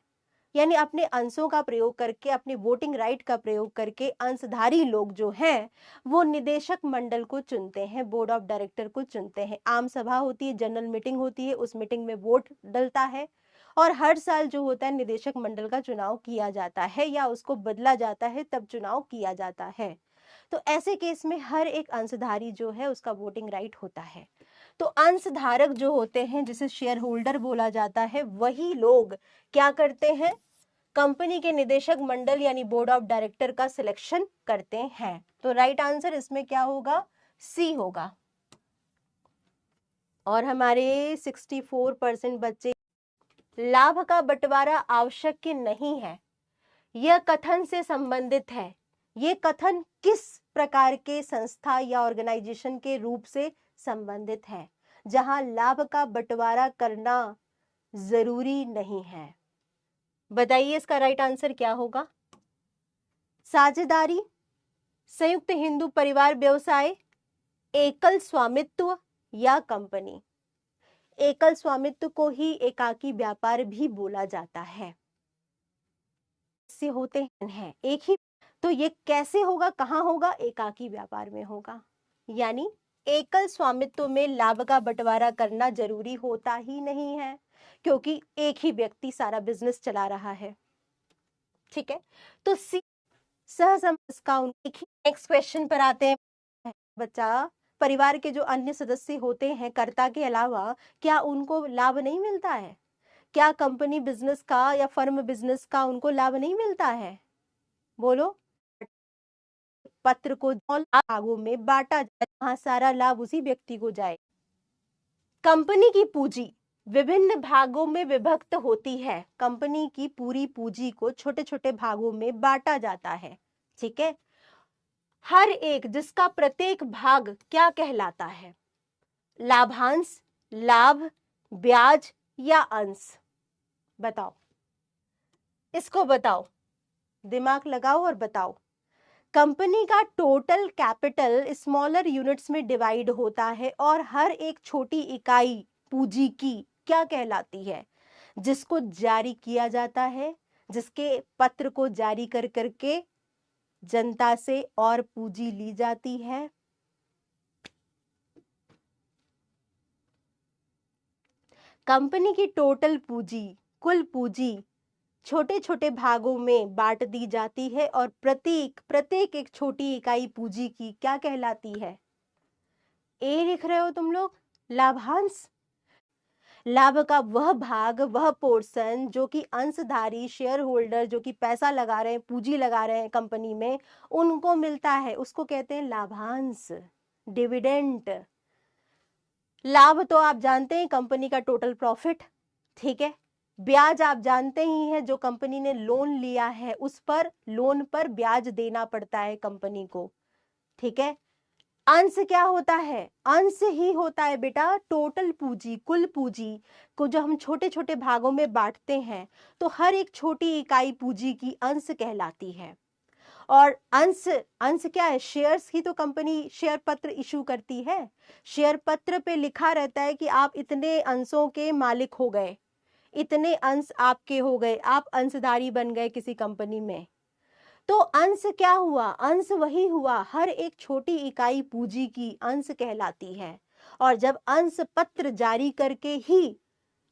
A: यानी अपने अंशों का प्रयोग करके, अपने वोटिंग राइट का प्रयोग करके अंशधारी लोग जो हैं वो निदेशक मंडल को चुनते हैं, बोर्ड ऑफ डायरेक्टर को चुनते हैं। आम सभा होती है, जनरल मीटिंग होती है, उस मीटिंग में वोट डलता है और हर साल जो होता है निदेशक मंडल का चुनाव किया जाता है या उसको बदला जाता है, तब चुनाव किया जाता है। तो ऐसे केस में हर एक अंशधारी जो है उसका वोटिंग राइट होता है। तो अंशधारक जो होते हैं, जिसे शेयर होल्डर बोला जाता है, वही लोग क्या करते हैं? कंपनी के निदेशक मंडल यानी बोर्ड ऑफ डायरेक्टर का सिलेक्शन करते हैं। तो राइट आंसर इसमें क्या होगा? सी होगा। और हमारे 64% बच्चे, लाभ का बंटवारा आवश्यक नहीं है, यह कथन से संबंधित है। ये कथन किस प्रकार के संस्था या ऑर्गेनाइजेशन के रूप से संबंधित है जहां लाभ का बंटवारा करना जरूरी नहीं है? बताइए इसका राइट आंसर क्या होगा? साझेदारी, संयुक्त हिंदू परिवार व्यवसाय, एकल स्वामित्व या कंपनी। एकल स्वामित्व को ही एकाकी व्यापार भी बोला जाता है। से होते हैं एक ही, तो ये कैसे होगा, कहाँ होगा? एकाकी व्यापार में होगा। यानी एकल स्वामित्व में लाभ का बंटवारा करना जरूरी होता ही नहीं है, क्योंकि एक ही व्यक्ति सारा बिजनेस चला रहा है, ठीक है। तो सी सहसंबंध। नेक्स्ट क्वेश्चन पर आते हैं बच्चा। परिवार के जो अन्य सदस्य होते हैं कर्ता के अलावा, क्या उनको लाभ नहीं मिलता है? क्या कंपनी बिजनेस का या फर्म बिजनेस का उनको लाभ नहीं मिलता है? बोलो। पत्र को भागों में बांटा जाए, वहां सारा लाभ उसी व्यक्ति को जाए। कंपनी की पूंजी विभिन्न भागों में विभक्त होती है। कंपनी की पूरी पूंजी को छोटे छोटे भागों में बांटा जाता है, ठीक है। हर एक, जिसका प्रत्येक भाग क्या कहलाता है? लाभांश, लाभ, ब्याज या अंश? बताओ, इसको बताओ, दिमाग लगाओ और बताओ। कंपनी का टोटल कैपिटल स्मॉलर यूनिट्स में डिवाइड होता है और हर एक छोटी इकाई पूंजी की क्या कहलाती है? जिसको जारी किया जाता है, जिसके पत्र को जारी कर करके जनता से और पूंजी ली जाती है। कंपनी की टोटल पूंजी, कुल पूंजी छोटे छोटे भागों में बांट दी जाती है और प्रत्येक एक छोटी इकाई पूंजी की क्या कहलाती है? ए लिख रहे हो तुम लोग, लाभांश। लाभ का वह भाग, वह पोर्शन जो कि अंशधारी शेयर होल्डर जो कि पैसा लगा रहे हैं, पूंजी लगा रहे हैं कंपनी में, उनको मिलता है, उसको कहते हैं लाभांश, डिविडेंड। लाभ तो आप जानते हैं कंपनी का टोटल प्रॉफिट, ठीक है। ब्याज आप जानते ही हैं, जो कंपनी ने लोन लिया है उस पर, लोन पर ब्याज देना पड़ता है कंपनी को, ठीक है। अंश क्या होता है? अंश ही होता है बेटा टोटल पूंजी, कुल पूंजी को जो हम छोटे छोटे भागों में बांटते हैं, तो हर एक छोटी इकाई पूंजी की अंश कहलाती है। और अंश, अंश क्या है? शेयर्स ही तो कंपनी शेयर पत्र इशू करती है। शेयर पत्र पे लिखा रहता है कि आप इतने अंशों के मालिक हो गए, इतने अंश आपके हो गए, आप अंशधारी बन गए किसी कंपनी में। तो अंश क्या हुआ? अंश वही हुआ, हर एक छोटी इकाई पूंजी की अंश कहलाती है। और जब अंश पत्र जारी करके ही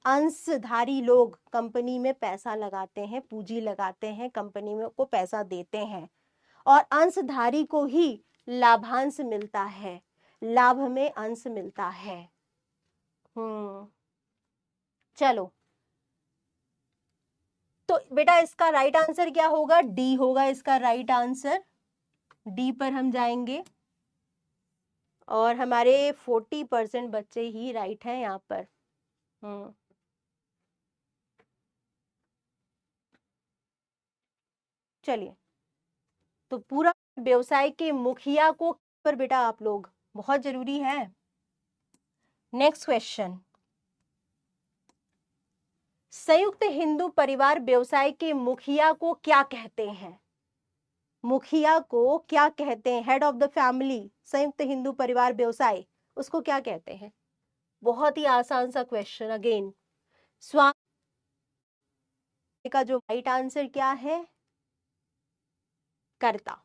A: अंशधारी लोग कंपनी में पैसा लगाते हैं, पूंजी लगाते हैं, कंपनी में को पैसा देते हैं, और अंशधारी को ही लाभांश मिलता है, लाभ में अंश मिलता है। चलो, तो बेटा इसका राइट आंसर क्या होगा? डी होगा इसका राइट आंसर। डी पर हम जाएंगे और हमारे 40% बच्चे ही राइट हैं यहाँ पर। चलिए, तो पूरा व्यवसाय के मुखिया को पर बेटा आप लोग बहुत जरूरी है। नेक्स्ट क्वेश्चन, संयुक्त हिंदू परिवार व्यवसाय के मुखिया को क्या कहते हैं? मुखिया को क्या कहते हैं? हेड ऑफ द फैमिली, संयुक्त हिंदू परिवार व्यवसाय, उसको क्या कहते हैं? बहुत ही आसान सा क्वेश्चन। अगेन, स्वामी का जो राइट आंसर क्या है? कर्ता।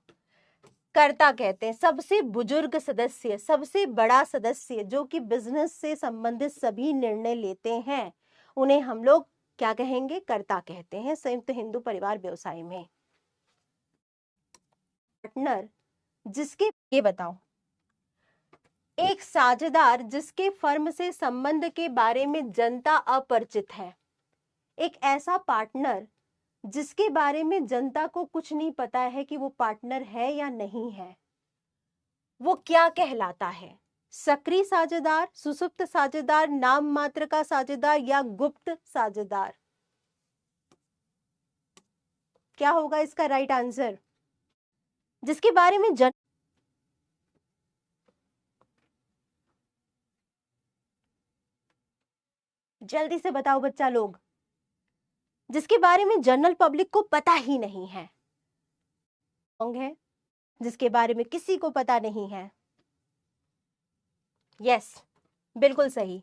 A: कर्ता कहते हैं। सबसे बुजुर्ग सदस्य, सबसे बड़ा सदस्य जो कि बिजनेस से संबंधित सभी निर्णय लेते हैं, उन्हें हम लोग क्या कहेंगे? कर्ता कहते हैं संयुक्त हिंदू परिवार व्यवसाय में। पार्टनर जिसके, ये बताओ, एक साझेदार जिसके फर्म से संबंध के बारे में जनता अपरिचित है। एक ऐसा पार्टनर जिसके बारे में जनता को कुछ नहीं पता है कि वो पार्टनर है या नहीं है, वो क्या कहलाता है? सक्रिय साझेदार, सुसुप्त साझेदार, नाम मात्र का साझेदार या गुप्त साझेदार? क्या होगा इसका राइट आंसर? जिसके बारे में जल्दी से बताओ बच्चा लोग, जिसके बारे में जनरल पब्लिक को पता ही नहीं है। है जिसके बारे में किसी को पता नहीं है। यस, बिल्कुल सही,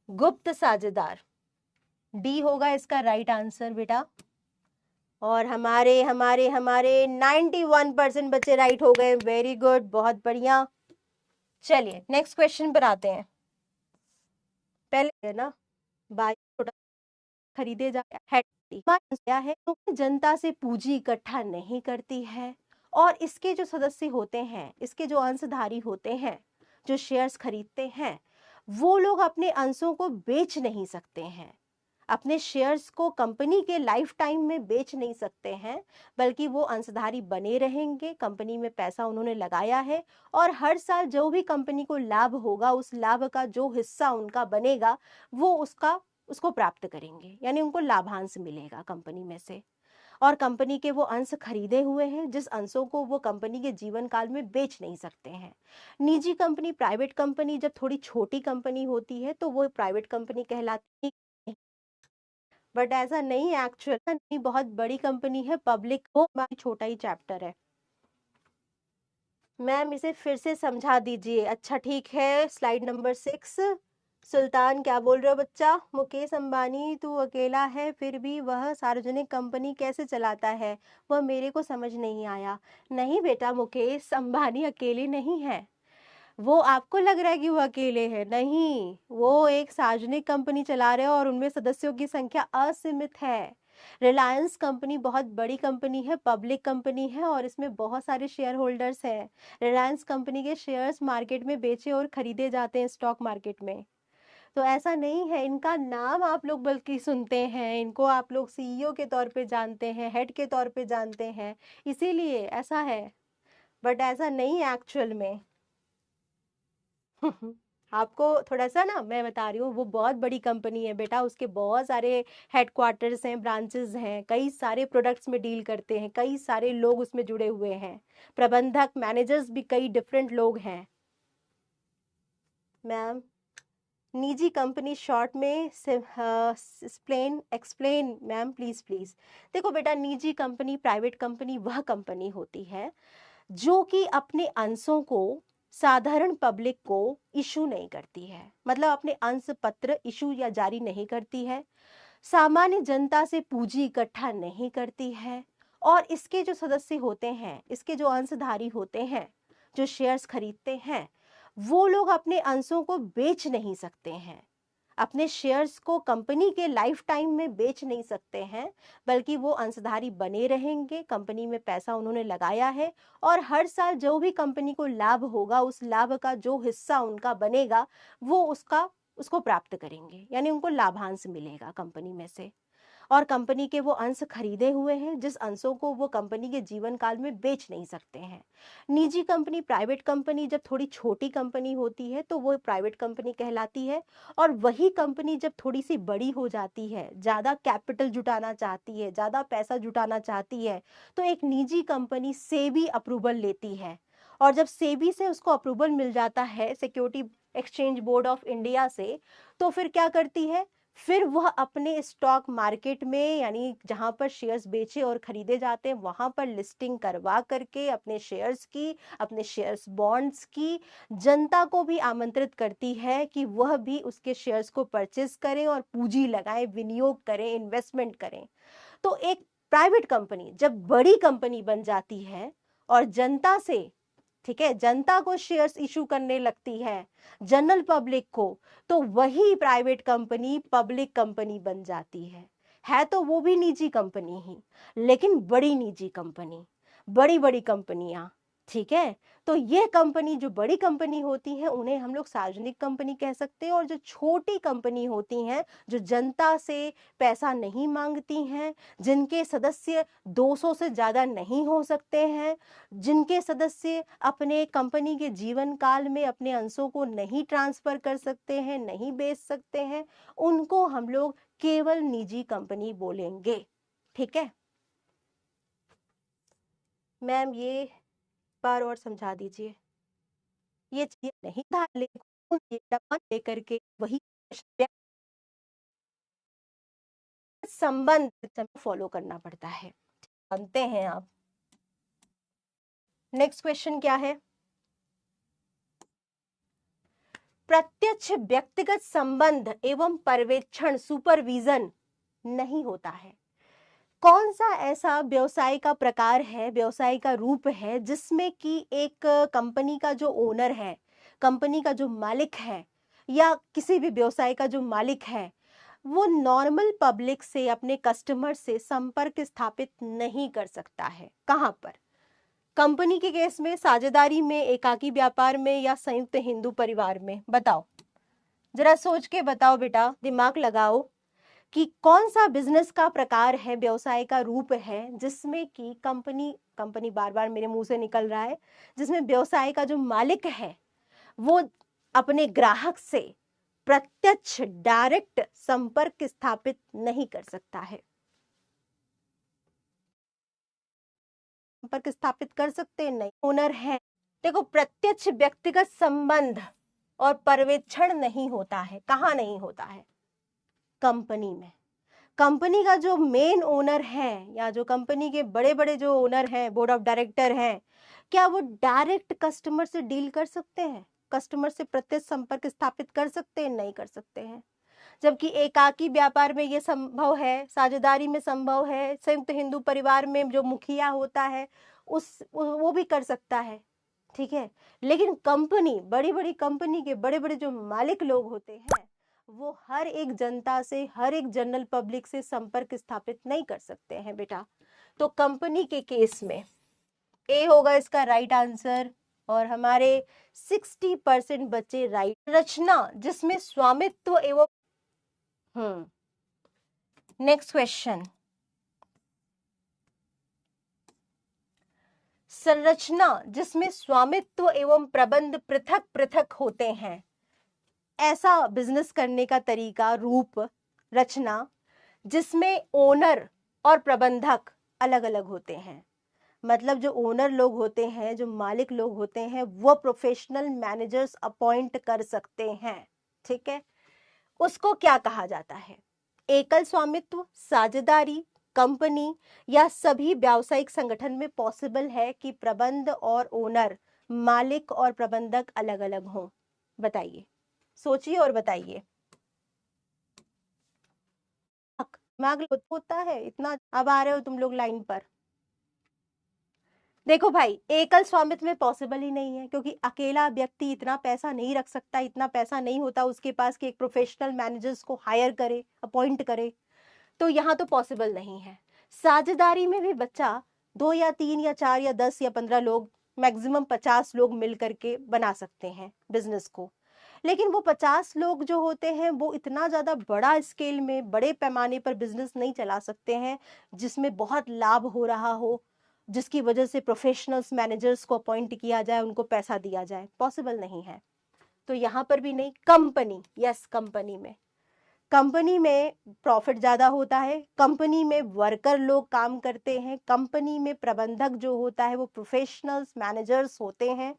A: गुप्त साझेदार। डी होगा इसका राइट आंसर बेटा। और हमारे हमारे हमारे 91% बच्चे राइट हो गए। वेरी गुड, बहुत बढ़िया। चलिए नेक्स्ट क्वेश्चन पर आते हैं। पहले है ना, बाई खरीदे जाए है तो जनता से पूंजी इकट्ठा नहीं करती है, और इसके जो सदस्य होते हैं, इसके जो अंशधारी होते हैं, जो शेयर्स खरीदते हैं, वो लोग अपने अंशों को बेच नहीं सकते हैं। अपने शेयर्स को कंपनी के लाइफ टाइम में बेच नहीं सकते हैं, बल्कि वो अंशधारी बने रहेंगे। कंपनी में पैसा उन्होंने लगाया है और हर साल जो भी कंपनी को लाभ होगा, उस लाभ का जो हिस्सा उनका बनेगा वो उसको प्राप्त करेंगे, यानी उनको लाभांश मिलेगा कंपनी में से। और कंपनी के वो अंश खरीदे हुए हैं, जिस अंशों को वो कंपनी के जीवन काल में बेच नहीं सकते हैं। निजी कंपनी, प्राइवेट कंपनी जब थोड़ी छोटी कंपनी होती है तो वो प्राइवेट कंपनी कहलाती है, बट ऐसा नहीं है। एक्चुअली बहुत बड़ी कंपनी है, पब्लिक वो छोटा ही चैप्टर है। मैम इसे फिर से समझा दीजिए। अच्छा ठीक है, स्लाइड नंबर 6। सुल्तान क्या बोल रहे हो बच्चा? मुकेश अंबानी तू अकेला है, फिर भी वह सार्वजनिक कंपनी कैसे चलाता है, वह मेरे को समझ नहीं आया। नहीं बेटा, मुकेश अंबानी अकेले नहीं है। वो आपको लग रहा है कि वो अकेले है, नहीं, वो एक सार्वजनिक कंपनी चला रहे हैं और उनमें सदस्यों की संख्या असीमित है। रिलायंस कंपनी बहुत बड़ी कंपनी है, पब्लिक कंपनी है, और इसमें बहुत सारे शेयर होल्डर्स हैं। रिलायंस कंपनी के शेयर्स मार्केट में बेचे और खरीदे जाते हैं स्टॉक मार्केट में। तो ऐसा नहीं है, इनका नाम आप लोग बल्कि सुनते हैं, इनको आप लोग सीईओ के तौर पे जानते हैं, हेड के तौर पे जानते हैं, इसीलिए ऐसा है, बट ऐसा नहीं है एक्चुअल में। आपको थोड़ा सा ना मैं बता रही हूँ, वो बहुत बड़ी कंपनी है बेटा, उसके बहुत सारे हेडक्वार्टर्स हैं, ब्रांचेस हैं, कई सारे प्रोडक्ट्स में डील करते हैं, कई सारे लोग उसमें जुड़े हुए हैं, प्रबंधक, मैनेजर्स भी कई डिफरेंट लोग हैं। मैम निजी कंपनी शॉर्ट में एक्सप्लेन मैम प्लीज प्लीज। देखो बेटा, निजी कंपनी, प्राइवेट कंपनी वह कंपनी होती है जो कि अपने अंशों को साधारण पब्लिक को इशू नहीं करती है, मतलब अपने अंश पत्र इशू या जारी नहीं करती है, सामान्य जनता से पूंजी इकट्ठा नहीं करती है, और इसके जो सदस्य होते हैं, इसके जो अंशधारी होते हैं, जो शेयर्स खरीदते हैं, वो लोग अपने अंशों को बेच नहीं सकते हैं, अपने शेयर्स को कंपनी के लाइफ टाइम में बेच नहीं सकते हैं, बल्कि वो अंशधारी बने रहेंगे। कंपनी में पैसा उन्होंने लगाया है और हर साल जो भी कंपनी को लाभ होगा, उस लाभ का जो हिस्सा उनका बनेगा वो उसको प्राप्त करेंगे, यानी उनको लाभांश मिलेगा कंपनी में से। और कंपनी के वो अंश खरीदे हुए हैं जिस अंशों को वो कंपनी के जीवन काल में बेच नहीं सकते हैं। निजी कंपनी, प्राइवेट कंपनी जब थोड़ी छोटी कंपनी होती है तो वो प्राइवेट कंपनी कहलाती है, और वही कंपनी जब थोड़ी सी बड़ी हो जाती है, ज़्यादा कैपिटल जुटाना चाहती है, ज़्यादा पैसा जुटाना चाहती है, तो एक निजी कंपनी सेबी अप्रूवल लेती है। और जब सेबी से उसको अप्रूवल मिल जाता है, security exchange board of India से, तो फिर क्या करती है, फिर वह अपने स्टॉक मार्केट में, यानी जहां पर शेयर्स बेचे और खरीदे जाते हैं, वहां पर लिस्टिंग करवा करके अपने शेयर्स की, अपने शेयर्स बॉन्ड्स की जनता को भी आमंत्रित करती है कि वह भी उसके शेयर्स को परचेज करें और पूंजी लगाएं, विनियोग करें, इन्वेस्टमेंट करें। तो एक प्राइवेट कंपनी जब बड़ी कंपनी बन जाती है और जनता से, ठीक है, जनता को शेयर्स इशू करने लगती है, जनरल पब्लिक को, तो वही प्राइवेट कंपनी पब्लिक कंपनी बन जाती है तो वो भी निजी कंपनी ही, लेकिन बड़ी निजी कंपनी, बड़ी बड़ी कंपनियां, ठीक है। तो ये कंपनी जो बड़ी कंपनी होती है उन्हें हम लोग सार्वजनिक कंपनी कह सकते हैं, और जो छोटी कंपनी होती हैं, जो जनता से पैसा नहीं मांगती हैं, जिनके सदस्य 200 से ज्यादा नहीं हो सकते हैं, जिनके सदस्य अपने कंपनी के जीवन काल में अपने अंशों को नहीं ट्रांसफर कर सकते हैं, नहीं बेच सकते हैं, उनको हम लोग केवल निजी कंपनी बोलेंगे। ठीक है मैम, ये बार और समझा दीजिए। ये चीजें नहीं था, लेकिन ये डबल लेकर के वही संबंध फॉलो करना पड़ता है, जानते हैं आप। नेक्स्ट क्वेश्चन क्या है, प्रत्यक्ष व्यक्तिगत संबंध एवं पर्यवेक्षण, सुपरविजन नहीं होता है। कौन सा ऐसा व्यवसाय का प्रकार है, व्यवसाय का रूप है, जिसमें कि एक कंपनी का जो ओनर है, कंपनी का जो मालिक है, या किसी भी व्यवसाय का जो मालिक है, वो नॉर्मल पब्लिक से, अपने कस्टमर से संपर्क स्थापित नहीं कर सकता है। कहां पर? कंपनी के केस में, साझेदारी में, एकाकी व्यापार में, या संयुक्त हिंदू परिवार में? बताओ, जरा सोच के बताओ बेटा, दिमाग लगाओ कि कौन सा बिजनेस का प्रकार है, व्यवसाय का रूप है, जिसमें कि कंपनी बार बार मेरे मुंह से निकल रहा है, जिसमें व्यवसाय का जो मालिक है वो अपने ग्राहक से प्रत्यक्ष, डायरेक्ट संपर्क स्थापित नहीं कर सकता है। संपर्क स्थापित कर सकते नहीं, ओनर है। देखो, प्रत्यक्ष व्यक्तिगत संबंध और पर्यवेक्षण नहीं होता है। कहाँ नहीं होता है? कंपनी में। कंपनी का जो मेन ओनर है, या जो कंपनी के बड़े बड़े जो ओनर हैं, बोर्ड ऑफ डायरेक्टर हैं, क्या वो डायरेक्ट कस्टमर से डील कर सकते हैं? कस्टमर से प्रत्यक्ष संपर्क स्थापित कर सकते हैं? नहीं कर सकते हैं। जबकि एकाकी व्यापार में ये संभव है, साझेदारी में संभव है, संयुक्त हिंदू परिवार में जो मुखिया होता है वो भी कर सकता है। ठीक है, लेकिन कंपनी, बड़ी बड़ी कंपनी के बड़े बड़े जो मालिक लोग होते हैं, वो हर एक जनता से, हर एक जनरल पब्लिक से संपर्क स्थापित नहीं कर सकते हैं बेटा। तो कंपनी के केस में ए होगा इसका राइट आंसर, और हमारे 60% बच्चे राइट। रचना जिसमें स्वामित्व एवं नेक्स्ट क्वेश्चन, संरचना जिसमें स्वामित्व एवं प्रबंध पृथक पृथक होते हैं, ऐसा बिजनेस करने का तरीका, रूप, रचना जिसमें ओनर और प्रबंधक अलग अलग होते हैं। मतलब जो ओनर लोग होते हैं, जो मालिक लोग होते हैं, वो प्रोफेशनल मैनेजर्स अपॉइंट कर सकते हैं। ठीक है, उसको क्या कहा जाता है? एकल स्वामित्व, साझेदारी, कंपनी, या सभी व्यावसायिक संगठन में पॉसिबल है कि प्रबंध और ओनर, मालिक और प्रबंधक अलग अलग हों? बताइए, सोचिए और बताइए। दिमाग होता है इतना। अब आ रहे हो तुम लोग लाइन पर। देखो भाई, एकल स्वामित्व में पॉसिबल ही नहीं है, क्योंकि अकेला व्यक्ति इतना पैसा नहीं रख सकता, इतना पैसा नहीं होता उसके पास कि एक प्रोफेशनल मैनेजर्स को हायर करे, अपॉइंट करे, तो यहाँ तो पॉसिबल नहीं है। साझेदारी में भी बच्चा 2 या 3 या 4 या 10 या 15 लोग, मैक्सिमम 50 लोग मिल करके बना सकते हैं बिजनेस को, लेकिन वो 50 लोग जो होते हैं वो इतना ज़्यादा बड़ा स्केल में, बड़े पैमाने पर बिजनेस नहीं चला सकते हैं जिसमें बहुत लाभ हो रहा हो, जिसकी वजह से प्रोफेशनल्स मैनेजर्स को अपॉइंट किया जाए, उनको पैसा दिया जाए, पॉसिबल नहीं है। तो यहाँ पर भी नहीं। कंपनी, यस, कंपनी में प्रॉफिट ज़्यादा होता है, कंपनी में वर्कर लोग काम करते हैं, कंपनी में प्रबंधक जो होता है वो प्रोफेशनल्स मैनेजर्स होते हैं,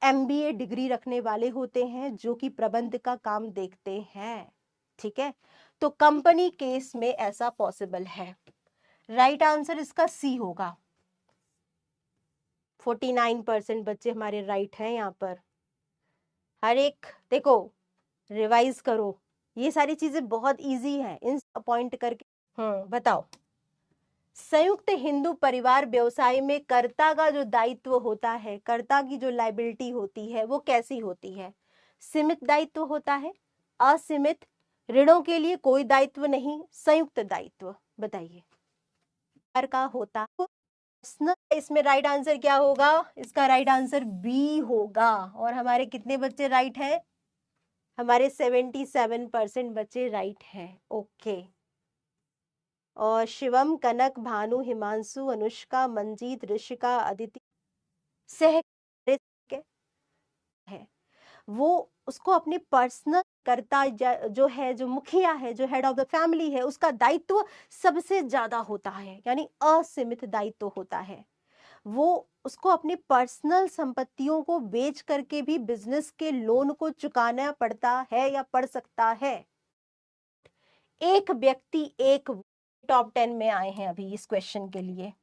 A: MBA डिग्री रखने वाले होते हैं जो कि प्रबंध का काम देखते हैं। ठीक है, तो कंपनी केस में ऐसा पॉसिबल है। राइट आंसर इसका सी होगा। 49% बच्चे हमारे राइट हैं यहाँ पर। हर एक देखो, रिवाइज करो, ये सारी चीजें बहुत इजी हैं, इन अपॉइंट करके। बताओ, संयुक्त हिंदू परिवार व्यवसाय में कर्ता का जो दायित्व होता है, कर्ता की जो लायबिलिटी होती है वो कैसी होती है? सीमित दायित्व होता है, असीमित, ऋणों के लिए कोई दायित्व नहीं, संयुक्त दायित्व, बताइए का होता है। इसमें राइट आंसर क्या होगा? इसका राइट आंसर बी होगा। और हमारे कितने बच्चे राइट हैं? हमारे 77% बच्चे राइट हैं। ओके। और शिवम, कनक, भानु, हिमांशु, अनुष्का, मंजीत, ऋषिका, अदिति सह है, वो उसको अपने पर्सनल कर्ता जो है, जो मुखिया है, जो हेड ऑफ द फैमिली है, उसका दायित्व सबसे ज्यादा होता है, यानी असीमित दायित्व होता है। वो उसको अपनी पर्सनल संपत्तियों को बेच करके भी बिजनेस के लोन को चुकाना पड़ता है या पड़ सकता है। एक व्यक्ति एक, टॉप 10 में आए हैं अभी इस क्वेश्चन के लिए।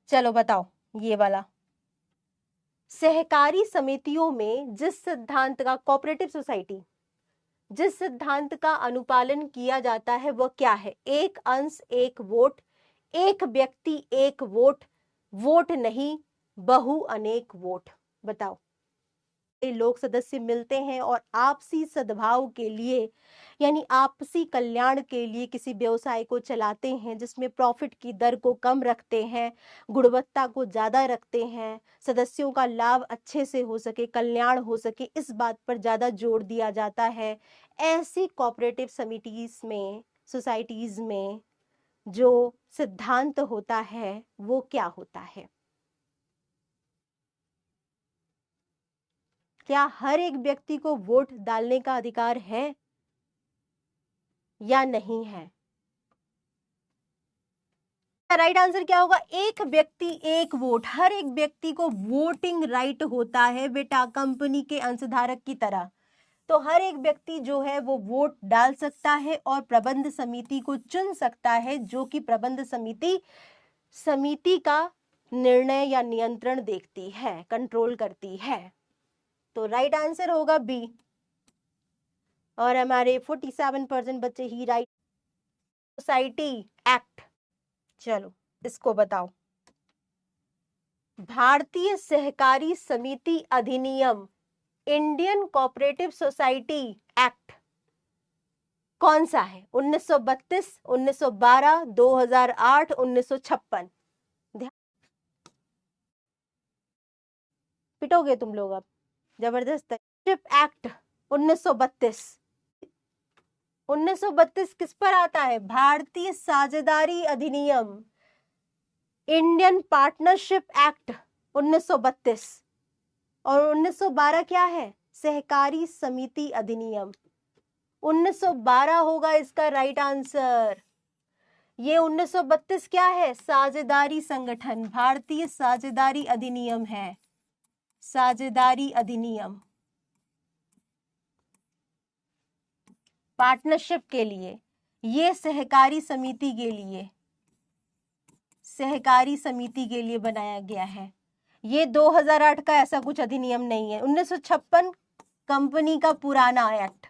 A: चलो बताओ ये वाला। सहकारी समितियों में जिस सिद्धांत का, कोऑपरेटिव सोसाइटी, जिस सिद्धांत का अनुपालन किया जाता है वह क्या है? एक अंश एक वोट, एक व्यक्ति एक वोट, वोट नहीं बहु अनेक वोट। बताओ, लोग सदस्य मिलते हैं और आपसी सद्भाव के लिए, यानी आपसी कल्याण के लिए किसी व्यवसाय को चलाते हैं, जिसमें प्रॉफिट की दर को कम रखते हैं, गुणवत्ता को ज्यादा रखते हैं, सदस्यों का लाभ अच्छे से हो सके, कल्याण हो सके, इस बात पर ज्यादा जोर दिया जाता है। ऐसी कोऑपरेटिव समिटीज में, सोसाइटीज में जो सिद्धांत होता है वो क्या होता है? क्या हर एक व्यक्ति को वोट डालने का अधिकार है या नहीं है? राइट आंसर क्या होगा? एक व्यक्ति एक वोट। हर एक व्यक्ति को वोटिंग राइट होता है बेटा, कंपनी के अंशधारक की तरह। तो हर एक व्यक्ति जो है वो वोट डाल सकता है और प्रबंध समिति को चुन सकता है, जो कि प्रबंध समिति का निर्णय या नियंत्रण देखती है, कंट्रोल करती है। तो राइट आंसर होगा बी। और हमारे 47% बच्चे ही राइट। सोसाइटी एक्ट, चलो इसको बताओ। भारतीय सहकारी समिति अधिनियम, इंडियन कोऑपरेटिव सोसाइटी एक्ट कौन सा है? 1932, 1912, 2008, 1956? पिटोगे तुम लोग अब जबरदस्त। एक्ट 1932। 1932 किस पर आता है? भारतीय साझेदारी अधिनियम, इंडियन पार्टनरशिप एक्ट 1932। और 1912 क्या है? सहकारी समिति अधिनियम। 1912 होगा इसका राइट आंसर। ये 1932 क्या है? साझेदारी संगठन, भारतीय साझेदारी अधिनियम है, साझेदारी अधिनियम। पार्टनरशिप के लिए, ये सहकारी समिति के लिए, सहकारी समिति के लिए बनाया गया है। ये 2008 का ऐसा कुछ अधिनियम नहीं है। 1956 कंपनी का पुराना एक्ट,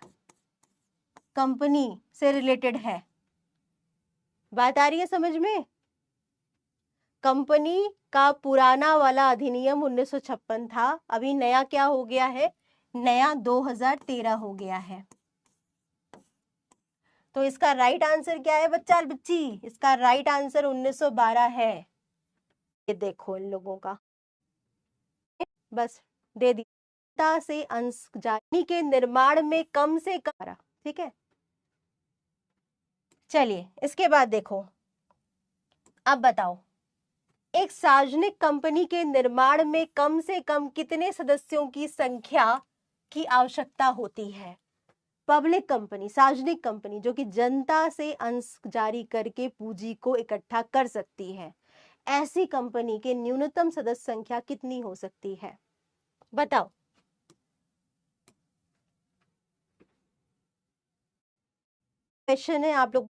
A: कंपनी से रिलेटेड है। बात आ रही है समझ में? कंपनी का पुराना वाला अधिनियम 1956 था, अभी नया क्या हो गया है, नया 2013 हो गया है। तो इसका राइट आंसर क्या है बच्चा बच्ची, इसका राइट आंसर 1912 है। ये देखो इन लोगों का, बस दे दिया से अंश जाति के निर्माण में कम से कम, ठीक है। चलिए इसके बाद देखो, अब बताओ एक सार्वजनिक कंपनी के निर्माण में कम से कम कितने सदस्यों की संख्या की आवश्यकता होती है। पब्लिक कंपनी, सार्वजनिक कंपनी जो कि जनता से अंश जारी करके पूंजी को इकट्ठा कर सकती है, ऐसी कंपनी के न्यूनतम सदस्य संख्या कितनी हो सकती है, बताओ। क्वेश्चन है, आप लोग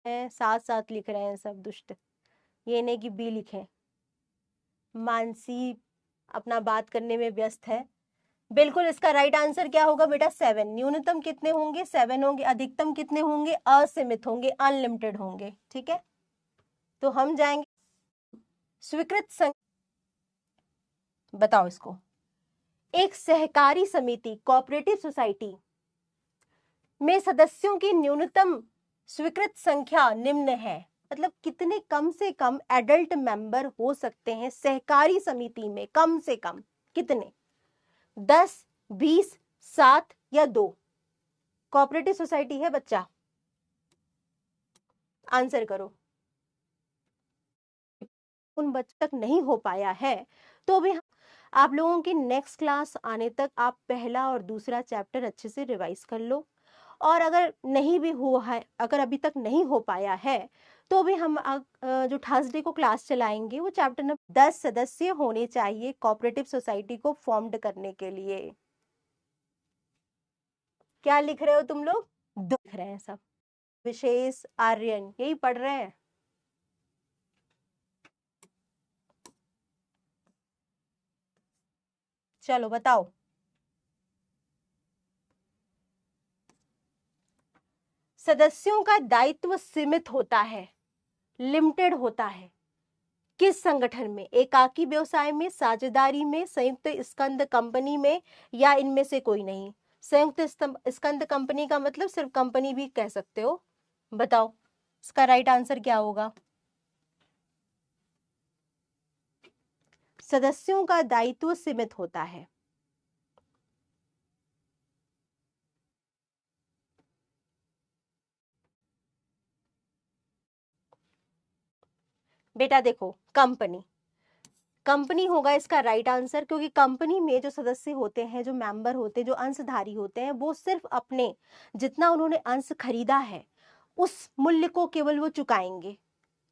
A: साथ साथ लिख रहे हैं सब दुष्ट, ये नहीं कि बी लिखें। मानसी अपना बात करने में व्यस्त है। बिल्कुल इसका राइट आंसर क्या होगा बेटा, 7। न्यूनतम कितने होंगे, 7 होंगे। अधिकतम कितने होंगे, असीमित होंगे, अनलिमिटेड होंगे, ठीक है। तो हम जाएंगे स्वीकृत संख्या, बताओ इसको। एक सहकारी समिति, कोऑपरेटिव सोसाइटी में सदस्यों की न्यूनतम स्वीकृत संख्या निम्न है, मतलब कितने कम से कम एडल्ट मेंबर हो सकते हैं सहकारी समिति में, कम से कम कितने, 10, 20, 7 या 2। कोऑपरेटिव सोसाइटी है बच्चा, आंसर करो। उन बच्चों तक नहीं हो पाया है तो भी आप लोगों की नेक्स्ट क्लास आने तक आप पहला और दूसरा चैप्टर अच्छे से रिवाइज कर लो, और अगर नहीं भी हुआ है, अगर अभी तक नहीं हो पाया है तो भी हम जो थर्सडे को क्लास चलाएंगे वो चैप्टर नंबर 10 सदस्य होने चाहिए कोऑपरेटिव सोसाइटी को फॉर्म्ड करने के लिए। क्या लिख रहे हो तुम लोग, लिख रहे हैं सब, विशेष आर्यन यही पढ़ रहे हैं। चलो बताओ, सदस्यों का दायित्व सीमित होता है, लिमिटेड होता है किस संगठन में, एकाकी व्यवसाय में, साझेदारी में, संयुक्त स्कंद कंपनी में, या इनमें से कोई नहीं। संयुक्त स्कंद कंपनी का मतलब सिर्फ कंपनी भी कह सकते हो, बताओ इसका राइट आंसर क्या होगा। सदस्यों का दायित्व सीमित होता है, बेटा देखो कंपनी, कंपनी होगा इसका राइट आंसर, क्योंकि कंपनी में जो सदस्य होते हैं, जो मेंबर होते हैं, जो अंशधारी होते हैं, वो सिर्फ अपने जितना उन्होंने अंश खरीदा है उस मूल्य को केवल वो चुकाएंगे,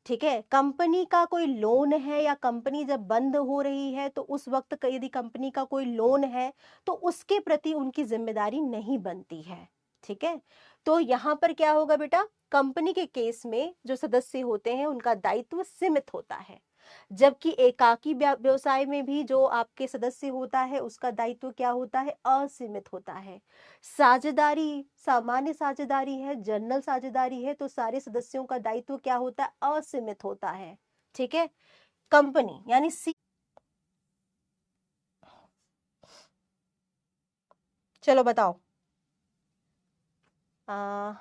A: ठीक है। कंपनी का कोई लोन है या कंपनी जब बंद हो रही है तो उस वक्त यदि कंपनी का कोई लोन है तो उसके प्रति उनकी जिम्मेदारी नहीं बनती है, ठीक है। तो यहाँ पर क्या होगा बेटा, कंपनी के केस में जो सदस्य होते हैं उनका दायित्व सीमित होता है, जबकि एकाकी व्यवसाय में भी जो आपके सदस्य होता है उसका दायित्व क्या होता है, असीमित होता है। साझेदारी सामान्य साझेदारी है, जनरल साझेदारी है, तो सारे सदस्यों का दायित्व क्या होता है, असीमित होता है, ठीक है। कंपनी यानी सी, चलो बताओ आ,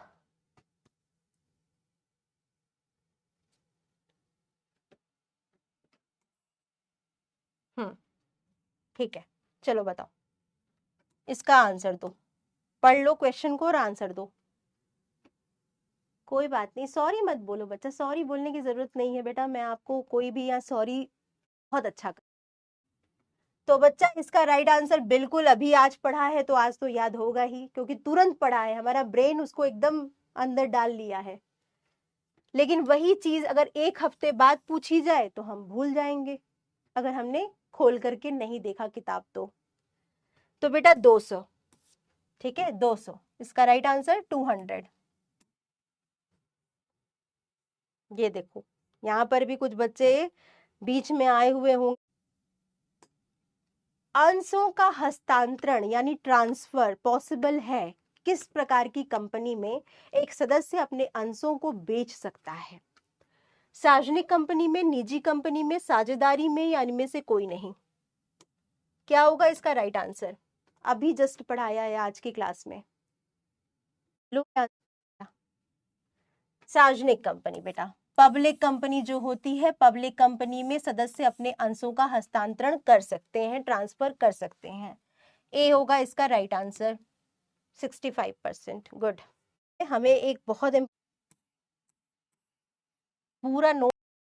A: ठीक है, चलो बताओ इसका आंसर दो, पढ़ लो क्वेश्चन को और आंसर दो। कोई बात नहीं, सॉरी मत बोलो बच्चा, सॉरी बोलने की जरूरत नहीं है बेटा, मैं आपको कोई भी यहाँ सॉरी बहुत अच्छा कर। तो बच्चा इसका राइट आंसर बिल्कुल अभी आज पढ़ा है तो आज तो याद होगा ही, क्योंकि तुरंत पढ़ा है, हमारा ब्रेन उसको एकदम अंदर डाल लिया है। लेकिन वही चीज अगर एक हफ्ते बाद पूछी जाए तो हम भूल जाएंगे, अगर हमने खोल करके नहीं देखा किताब तो बेटा 200, ठीक है 200 इसका राइट आंसर, 200। ये देखो यहाँ पर भी कुछ बच्चे बीच में आए हुए होंगे। अंशों का हस्तांतरण यानी ट्रांसफर पॉसिबल है, किस प्रकार की कंपनी में एक सदस्य अपने अंशों को बेच सकता है, सार्वजनिक कंपनी में, निजी कंपनी में, साझेदारी में, या इनमें से कोई नहीं? क्या होगा इसका राइट आंसर? अभी जस्ट पढ़ाया है आज की क्लास में। लो, सार्वजनिक कंपनी बेटा। पब्लिक कंपनी जो होती है, पब्लिक कंपनी में सदस्य अपने अंशों का हस्तांतरण कर सकते हैं, ट्रांसफर कर सकते हैं। ए होगा इसका राइट आंसर, 65%। गुड। हमें एक बहुत पूरा नोट